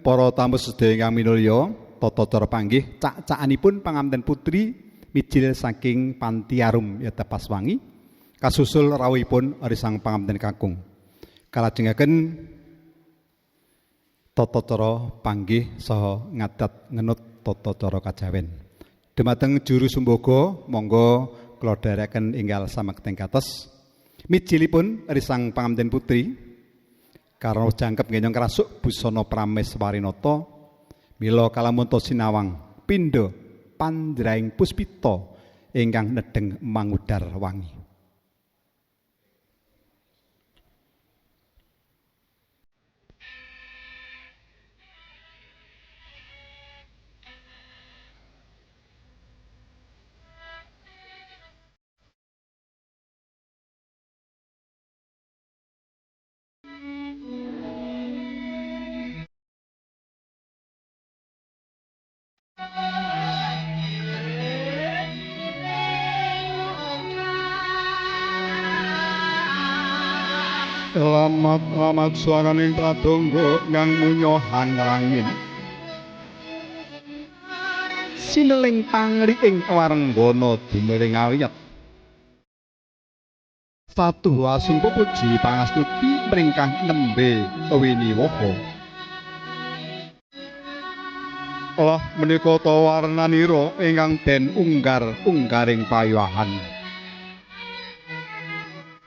[SPEAKER 1] para tamu sedaya ingkang minulya, tata cara panggih cak-cakanipun panganten putri mijil saking Panti Arum Yatapas Wangi kasusul rawuhipun Arisang panganten kakung. Kalajengaken tata cara panggih saha ngadat ngenut tata cara kajawen. Dumateng juru sumbaga monggo kula dherekaken enggal samekteng katos mijilipun Risang panganten putri karo jangkep ngenyong krasuk busana Prameswarinata mila kalamunta sinawang pindha pandraing puspita ingkang nedeng mangudar wangi.
[SPEAKER 4] Lamat swaraning pradonga ngang munyohan langit. Sineling pangriing warenggana dumiring awiyet. Satu asung puji pangastuti mringkang nembe winiwaha. Allah menika ta warnanira ingkang den unggaring payahan.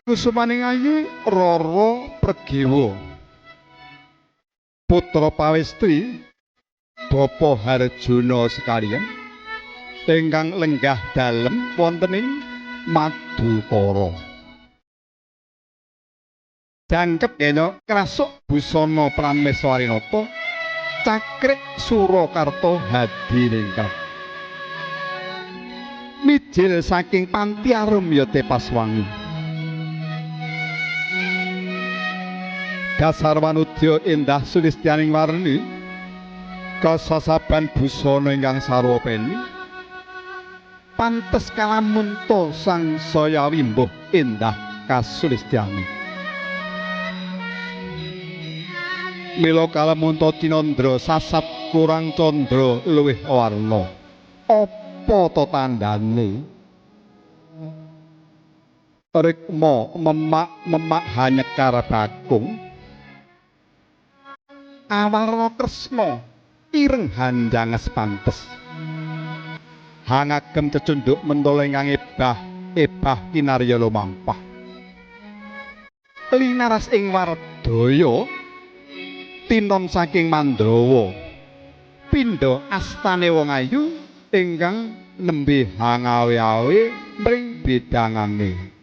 [SPEAKER 4] Kusumaning ayu Rara Pregiwa putra pawistri Bapa Harjuna sekaliyan ingkang lenggah dalem wonten ing Madukara. Jangkep kena krasuk busana Prameswarinata cakrik Surakarta hadiningkang mijil saking panti arum ya Tepaswangi. Dasar wanudya endah sulistyaning warni kasasaban busana ingkang sarwa peni pantes kalamunta sang saya wimbuh endah kasulistyani. Mila kalamunta tinandra sasat kurang candra luwih warna. Apa ta tandane? Rikma memak hanyekar bakung awarna kresna ireng handhanges pantes. Hangagem cecunduk mentala ingkang ebah kinarya lumampah. Linaras ing wardaya tinon saking Mandrawa pindha astane wong ayu ingkang nembe hangawe-awe mring bidangane.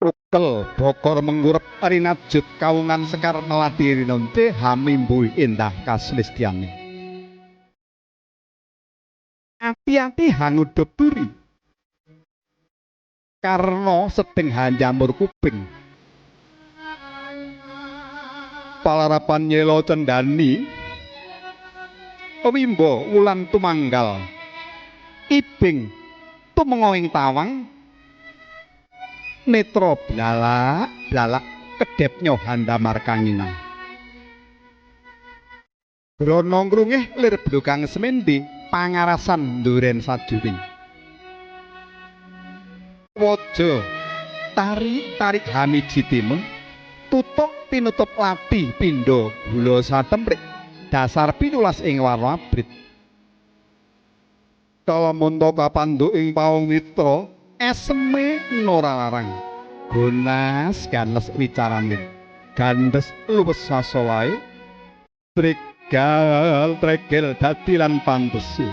[SPEAKER 4] Ukel bokor mengurep rinajut kaungan sekar melati rinonte hamimbuh endah kasulistyane. Ati-ati hangudup turi karena sedeng hanjamur kuping. Palarapan nyelo cendani wimbo wulan tumanggal ibing tumenga ing tawang netra blalak kedhep nyohan damar kanginan. Grana ngrungih lir blukang semendi pangarasan nduren sajuring. Waja tarik hamiji timun tutuk tinutup lati pindha gula satemprik dasar pinulas ing warna abrit. Kalamunta kapandhuk ing pawitra eseme nora larang gonas ganes wicaraning gandes luwes sasolae tregel dadi lan pantesi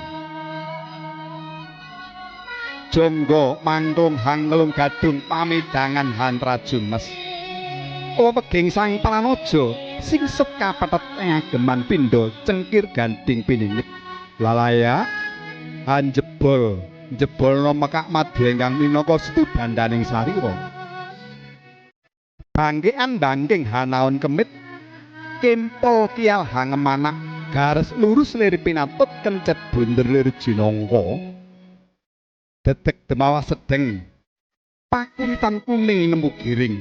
[SPEAKER 4] jonggo mangkung hanglung gadung pamidangan hantrajumes weging sang pranaja sing sekapethet ngageman pindha cengkir ganding pininyek lalaya jebolna mekak madya ingkang minangka studandaning sarira. Bangkean bangking hanaon kemit kempol kial hangemanak garis lurus lir pinatut kencet bunder lir jinangka. Detek demawa sedeng pakuritan kuning nemu giring.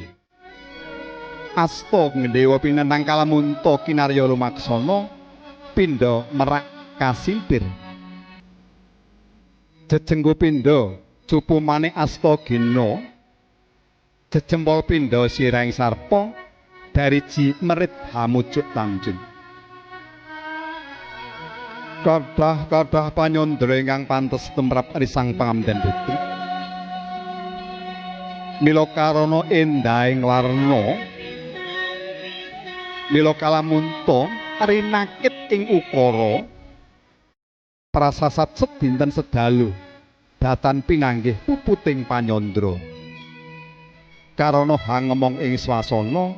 [SPEAKER 4] Asta ngendewa pinenang kalamunta kinarya lumaksana pindha merak kasimpir. Jejenggo pindha cupu manik asta gena jejempol pindha sirahing sarpa dariji merit hamujuk tanjung. Kathah panyandra ingkang pantes tumrap risang pangamden putri. Mila karana endahing warna mila kalamunta rinakit ing ukara prasasat sedinten sedalu datan pinanggih puputing panyandra. Karana hangemong ing swasana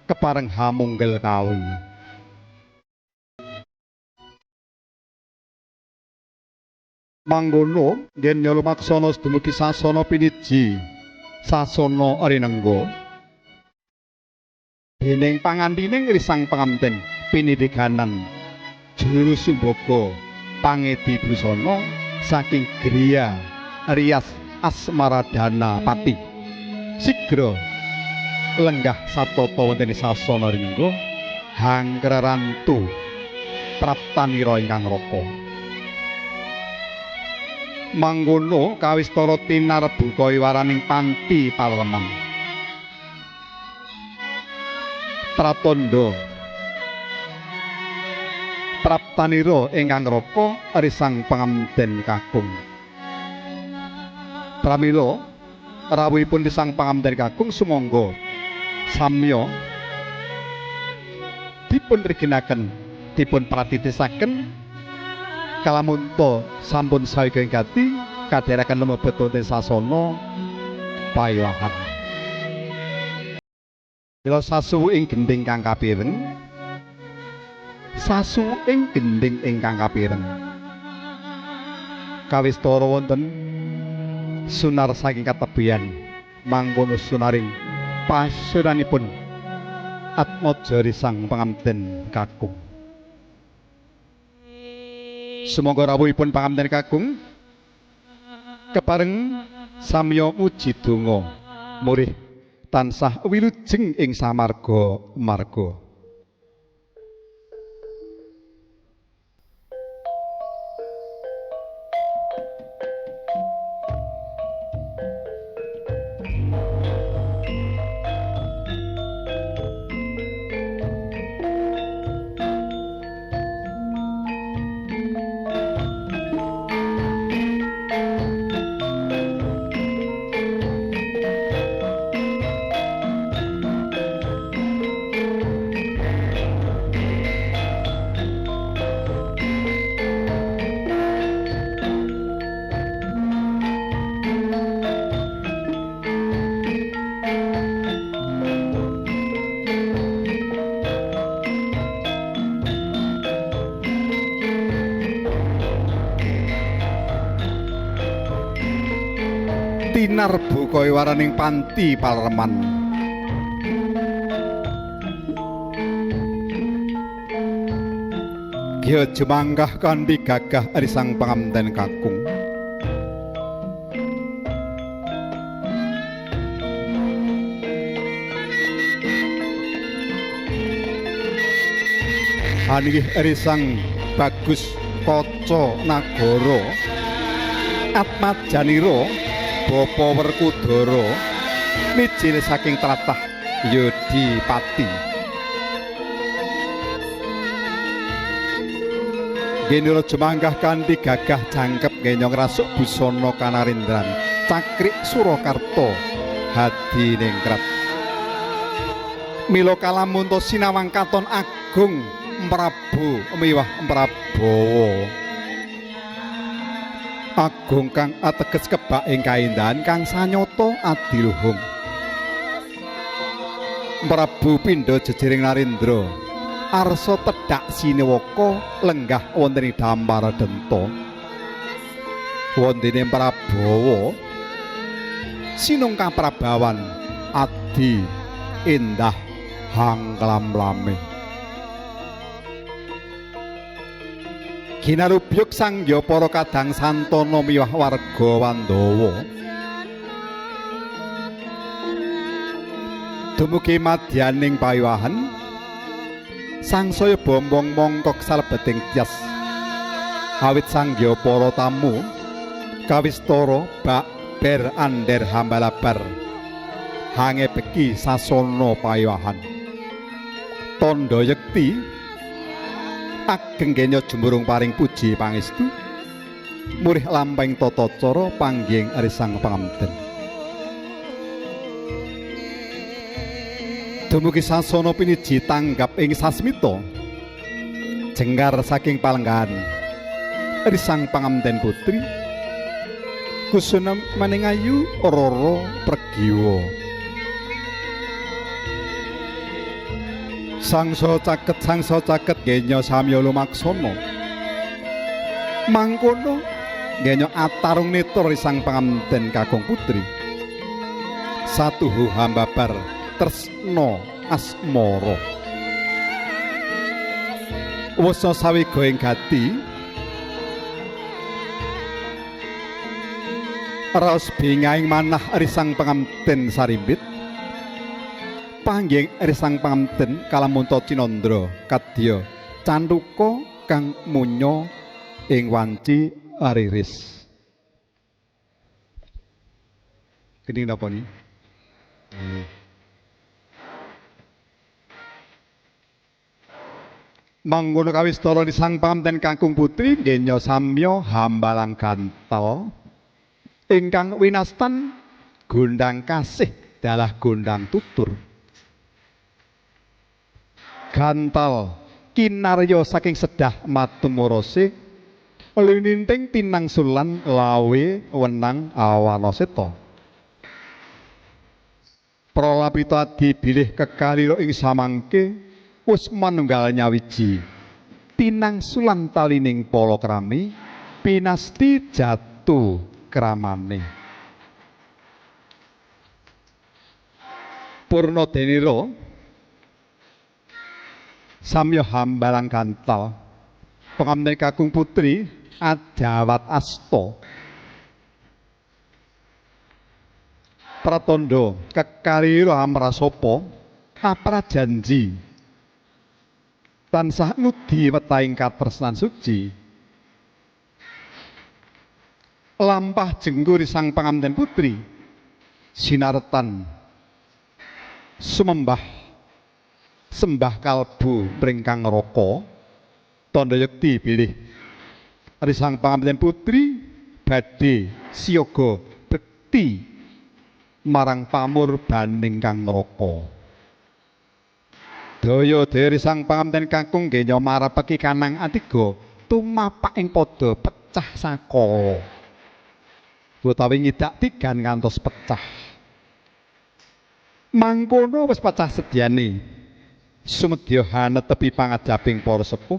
[SPEAKER 4] kepareng hamunggel kawin. Manggono yen lumaksana dumugi sasana piniji sasana rinengga dening pangandining risang pangamten pinidiganan juru sumbaga pangedi busana saking griya Rias Asmaradana Pati sigra lenggah satata wonten sasana rinengga hangkrarantu praptanira ingkang raka. Manggono kawistara tinarbuka iwaraning panti palemenang. Pratandha praptanira ingkang raka Arisang Panganten kakung. Pramila rawuhipun Sang Panganten kakung sumangga samya dipun regenaken dipun pratitisaken kalamunta sampun sawiga gati kadheraken lumebet wonten sasana pawiwahan. Mila sasu ing gending kang kapireng sasu ing gending ingkang kapireng kawistara wonten sunar saking katebian mangkono sunaring pasunanipun Atmaja Sang Panganten kakung. Sumangga rawuhipun Panganten kakung kepareng samya muji donga murih tansah wilujeng ing samarga-marga. Tinarbu kaya waraning panti palereman. Gya jumanggah kanthi gagah Arisang Panganten kakung. Hanggih Arisang Bagus Kaca Nagara Atmajanira Bapa Werkudara mijil saking tlatah Yodipati. Genira jumanggah kanthi gagah jangkep ngenyong rasuk busana kanarindran cakrik Surakarta hadiningrat. Mila kalamunta sinawang katon agung Prabu miwah Prabawa. Agung kang ateges kebak ing kaendahan kang sanyata adiluhung. Prabu pindha jejering Narendra arsa tedhak Sinewaka lenggah wonten ing Dampar Denta. Wontene Prabawa sinungkang prabawan adi endah hangklam-lame. Ginarubyuk sangya para kadang santana miwah warga Wandawa. Dumugi madyaning pawiwahan sangsaya bombong mongkok salebeting tias. Awit sangya para tamu kawistara bak ber ander hambalabar hange beki sasana pawiwahan. Tandha yekti ageng kenya jumburung paring puji pangestu murih lampahing tata cara panggihing Arisang Panganten. Dumugi sasana piniji tanggap ing sasmita jenggar saking palenggahan Arisang Panganten putri kusuna maning ayu Rara Pregiwa. Sangsa caket genya samya lumaksana. Mangkono genya atarung netra Arisang Panganten kakung putri. Satuhu hambabar tresna asmara. Wasa sawiga ing gati raos bingahing manah Arisang Panganten sarimbit. Panggihing Arisang Panganten kalamunta cinandra kadya canduka kang munya ing wanci ariris. Kening napa ni? Mangkono kawistara ni sang pamanten kakung putri genya samya hambalang gantal ingkang winastan gondang kasih dalah gondang tutur. Gantal kinarya saking sedah matumurose lininting tinangsulan lawe wenang awana seta. Pralapita dibilih kekalira ing samangke wis manunggal nyawiji tinangsulan talining palakrami pinasti jatu kramane. Purnadenira samya hambalang gantal pangampten kakung putri Adawat asta pratandha kekalira amrasapa aprajanji tansah ngudi wetahing katresnan suci lampah jengguri sang pangampten putri sinaretan sumembah sembah kalbu pringkang raka tandha yekti bilih ari sang pangampten putri badhe siyaga bekti marang pamur baning kang neraka. Daya dari sang pangampten kakung genya marapeki kanang atiga tumapak ing padha pecah sakala utawi ngidak tigan ngantos pecah. Mangkono wis pecah sedyane sumedya hanetepi pangajaping para sepuh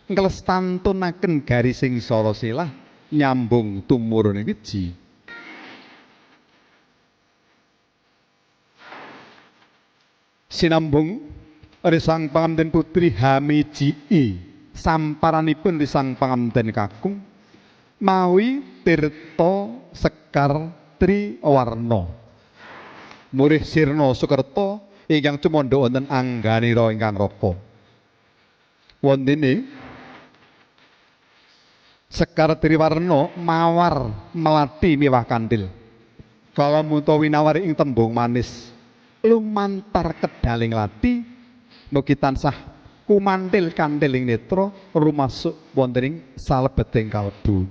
[SPEAKER 4] nglestantunaken garising sarasilah nyambung tumurune wiji. Sinambung risang pangampten putri hamiji samparanipun risang pangampten kakung mawi tirta sekar triwarna murih sirna sukerta ingkang tumandha wonten angganira ingkang raka. Wontene sekar triwarna mawar melati miwah kanthil. Kala muta winawari ing tembung manis lumantar kedaling lati mugi tansah kumantil kanthil ing netra rumasuk wonten ing salebeting kalbu.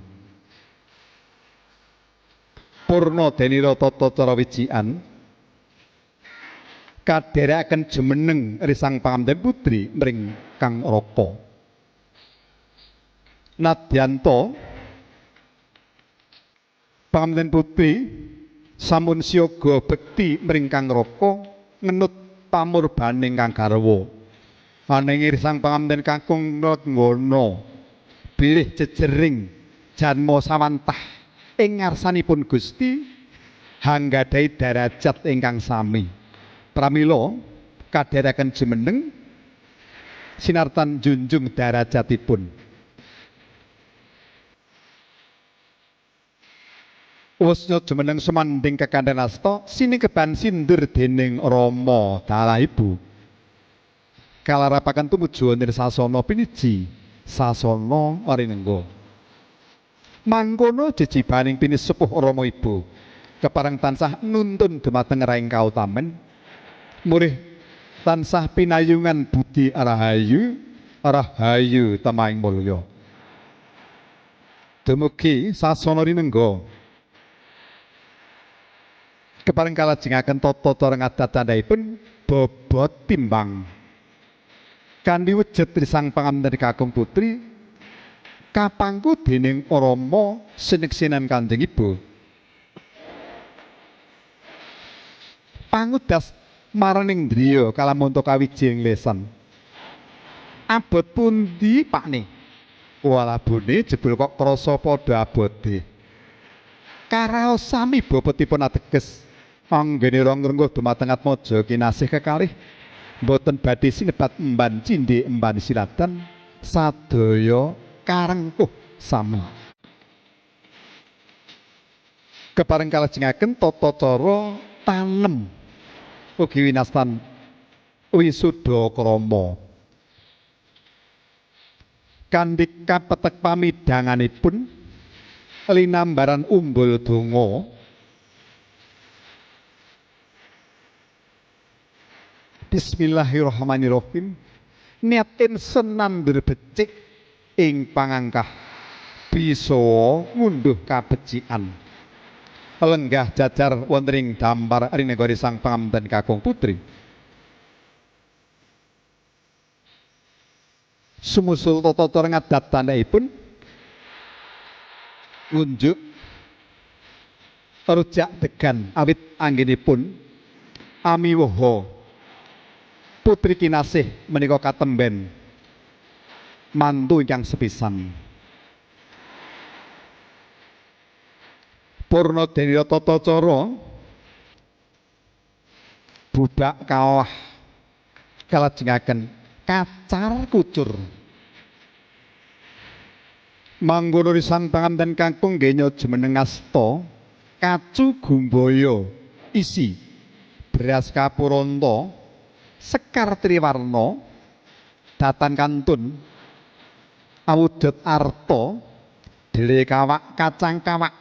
[SPEAKER 4] Purnadenira tata cara wijikan kadherekaken jumeneng risang pangampten putri mring kang raka. Nadyanto pangampten putri sampun siyaga bekti mring kang raka ngenut pamurbaning kang garwa. Ananging risang pangampten kakung nglenggono bilih jejering janma sawantah ing ngarsanipun Gusti hanggadhahi derajat ingkang sami. Pramila kadherekaken jumeneng sinartan junjung derajatipun. Wusnya jumeneng sumanding kekandhen asta sinekeban sindur dening Rama dalah ibu. Kalarapaken tumuju wonten sasana piniji sasana Warinengga. Mangkono jejibaning pinisepuh Rama ibu kepareng tansah nuntun dumateng raing kautamen murih tansah pinayungan budi rahayu rahayu tamaing mulya. Dumugi sasana Rinengga kepareng kalajengaken tata cara ngadat tandhaipun bobot timbang kanthi wujud risang pangampten kakung putri kapangku dening Rama sineksinan Kanjeng Ibu. Pangudas maraning driya kalamunta kawiji ing lesan. Abot pundi pakne? Walabune jebul kok krasa padha abote. Karaos sami bobotipun ateges anggenira ngrengkuh dumateng atmaja kinasih kekalih boten badhe sinebat emban cindhe emban silatan sadaya karengkuh sami. Kepareng kalajengaken tata cara tanem ugi winastan wisuda krama. Kanthi kapetek pamidanganipun linambaran umbul donga Bismillahirrahmanirrahim. niatin senandur becik ing pangangkah bisa ngunduh kabecikan lenggah jajar wonten ing dampar rinegari sang pangapunten kakung putri sumusul tata ngadat tandhaipun unjuk rujak degan awit anggenipun amiwaha putri kinasih menika katemben mantu ingkang sepisan purna dene tata cara bubak kawah kalajengaken kacar kucur manggono sang pangapunten kakung nggenya jumeneng asta kacu gumbaya isi beras kapuranta sekar triwarna datan kantun awujud arta dele kawak kacang kawak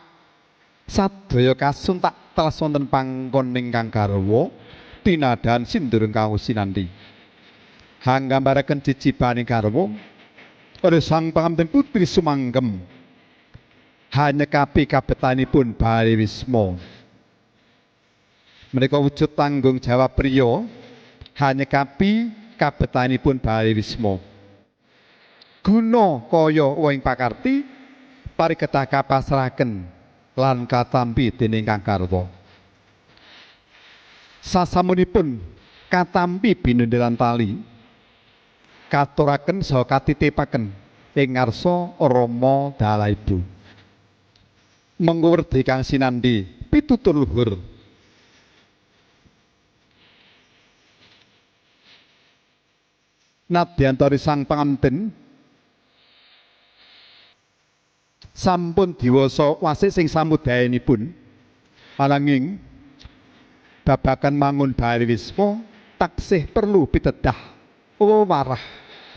[SPEAKER 4] sadaya kasuntak telas wonten panggon ingkang garwa tinadahan sindurung kawula sinandi hanggambaraken jijibane garwa oleh sang pangapunten putri sumanggem hanya kapi kabetanipun Bali Wisma menika wujud tanggung jawab priya hanya kapi kabetanipun Bali Wisma guna kaya wing pakarti parikedah kapasrahaken lan katampi dening Kang Garwa sasamunipun katampi binundelan tali katuraken saha katitipaken ing ngarsa Rama Dalaibu mengurdi kang sinandi pitutur luhur nadyantori sang pangapunten sampun diwasa wasih sing samudayanipun ananging babagan mangun Bali Wisma taksih perlu pitedah wewarah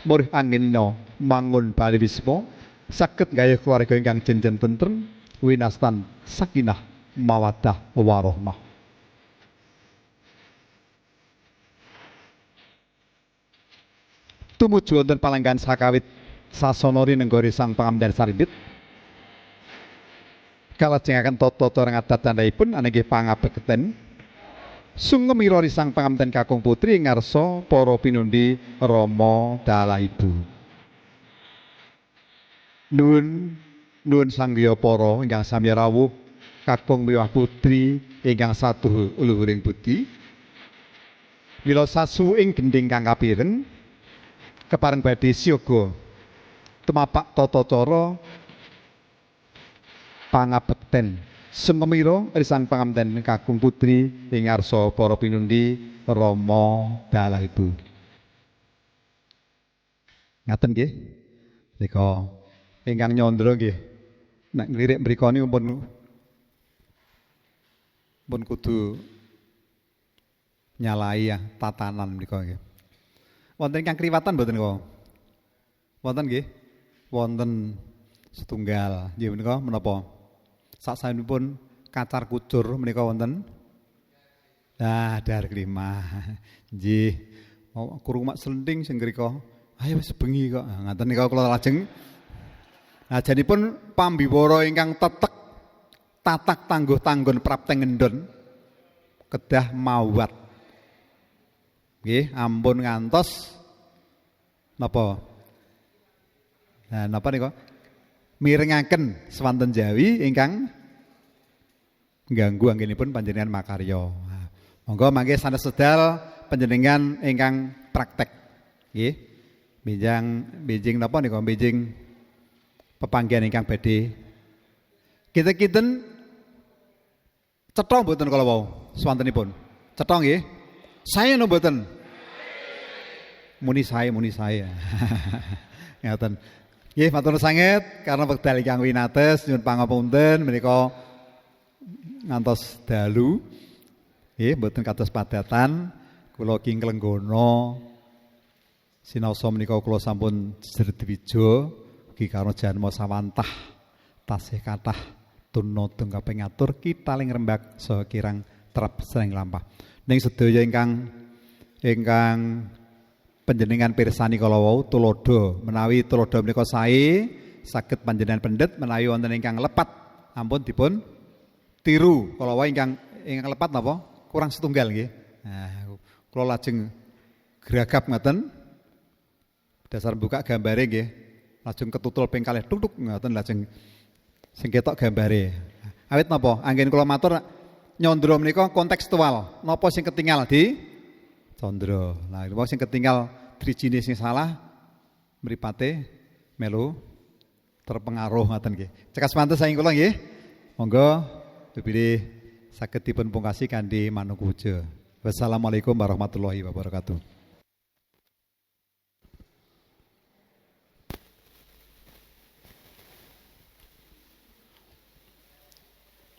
[SPEAKER 4] murih anggenna mangun Bali Wisma saged nggayuh keluarga ingkang jenjen tentrem winastan sakinah mawaddah warahmah tumuju wonten palenggan sakawit sasana rinenggari sang pangapunten saribit kalajengaken tata ngadat tandhaipun anggih pangabekten sungemira sang pangapunten kakung putri ngarsa para pinundi Rama Dalaibu Nuwun sanggya para ingkang sami rawuh kakung miwah putri ingkang saduh uluhuring budi mila sasuwing gending kang kapireng kepareng badhe siyaga tumapak tata cara pangabekten sungemira sang pangapunten kakung putri ing ngarsa para pinundi Rama Dalaibu ngaten nggih nika ingkang nyandra nggih nek nglirik mriku niku pun kudu nyalai ya tatanan mriku nggih. Wonten ingkang kriwatan mboten kok? Wonten nggih? Wonten setunggal. Nggih menika menapa? Sasampunipun kacar kucur menika wonten. Nah, dar kelima. Nggih. Kurung mak selenting sing ngrika. Ayo wis bengi kok. Ngaten nika kula lajeng ajanipun pambiwara ingkang tetek tatak tangguh-tanggon prapteng ngendon kedah mawat. Nggih, ampun ngantos napa? Nah, napa nika? Mirengaken swanten Jawi ingkang ngganggu anggenipun panjenengan makarya. Nah, monggo mangke sanes sedal panjenengan ingkang praktek. Nggih. Bijing napa nika? Bijing pepanggihan ingkang badhe kinten cetha mboten kala wau swantenipun. Cetha nggih. Saya no mboten. Muni saya. Ngaten. Nggih matur sanget karena wekdal ingkang winates nyuwun pangapunten menika ngantos dalu. Nggih mboten kados padatan kula kinglenggono sinaosa menika kula sampun Jerdwija ugi karo janma sawantah tasih kathah tunodong kaping ngatur kitaling rembag saha kirang trep sering lampah. Ning sedaya ingkang
[SPEAKER 1] panjenengan pirsani kala wau tulodo menawi tulodo menika sae saged panjenengan pendet menawi wonten ingkang lepat ampun dipun tiru kala wau ingkang lepat napa kurang setunggal nggih. Nah, kula lajeng geragap ngoten dasar buka gambare nggih lajeng ketutul ping kalih tuk ngoten lajeng sing ketok gambare. Awit napa anggen kula matur nyandra menika kontekstual napa sing ketinggal di candra. Nah, napa sing ketinggal drijine sing salah mripate melu terpengaruh ngoten nggih. Cekas mantes saking kula nggih. Monggo dipilih saged dipun pungkasi kanthi manuk puja. Wassalamualaikum warahmatullahi wabarakatuh.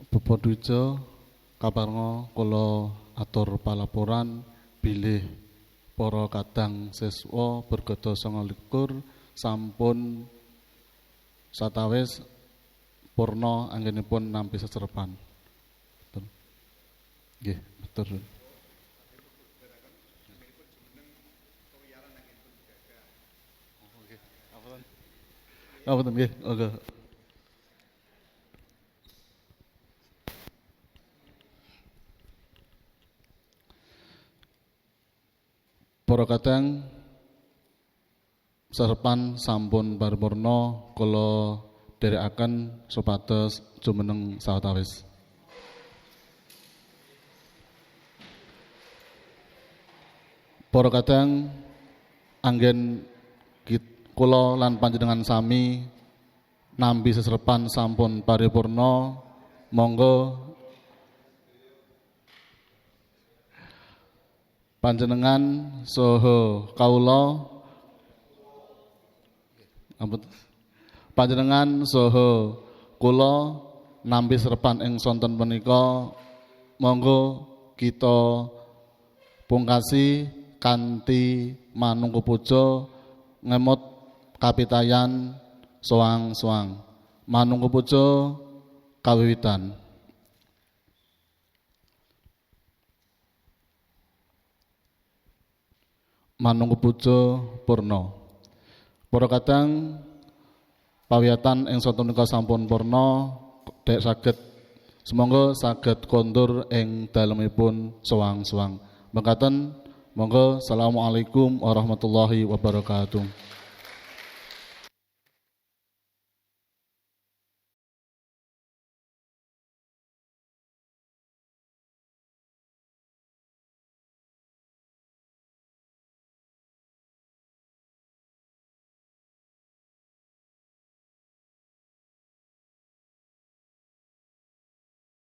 [SPEAKER 5] Bapak Dujo kaparnga kula atur palaporan bilih para kadang siswa bergada 29 sampun satawis purna anggenipun nampi seserepan. Betul. Nggih, betul. Apa nggih? Oke. Para kadang serepan sampun paripurna kula dherekaken supados jumeneng sawetawis. Para kadang anggen kula lan panjenengan sami nampi seserepan sampun paripurna, monggo panjenengan saha kawula panjenengan saha kula nampi serepan ing sonten menika, monggo kita pungkasi kanthi manungku puja ngemot kapitayan soang-soang. Manungku puja kawiwitan. Manungku puja purna. Para kadang pawiyatan ing sonten menika sampun purna, dek saged semoga saged kondur ing dalemipun soang-soang. Mekaten monggo assalamualaikum warahmatullahi wabarakatuh.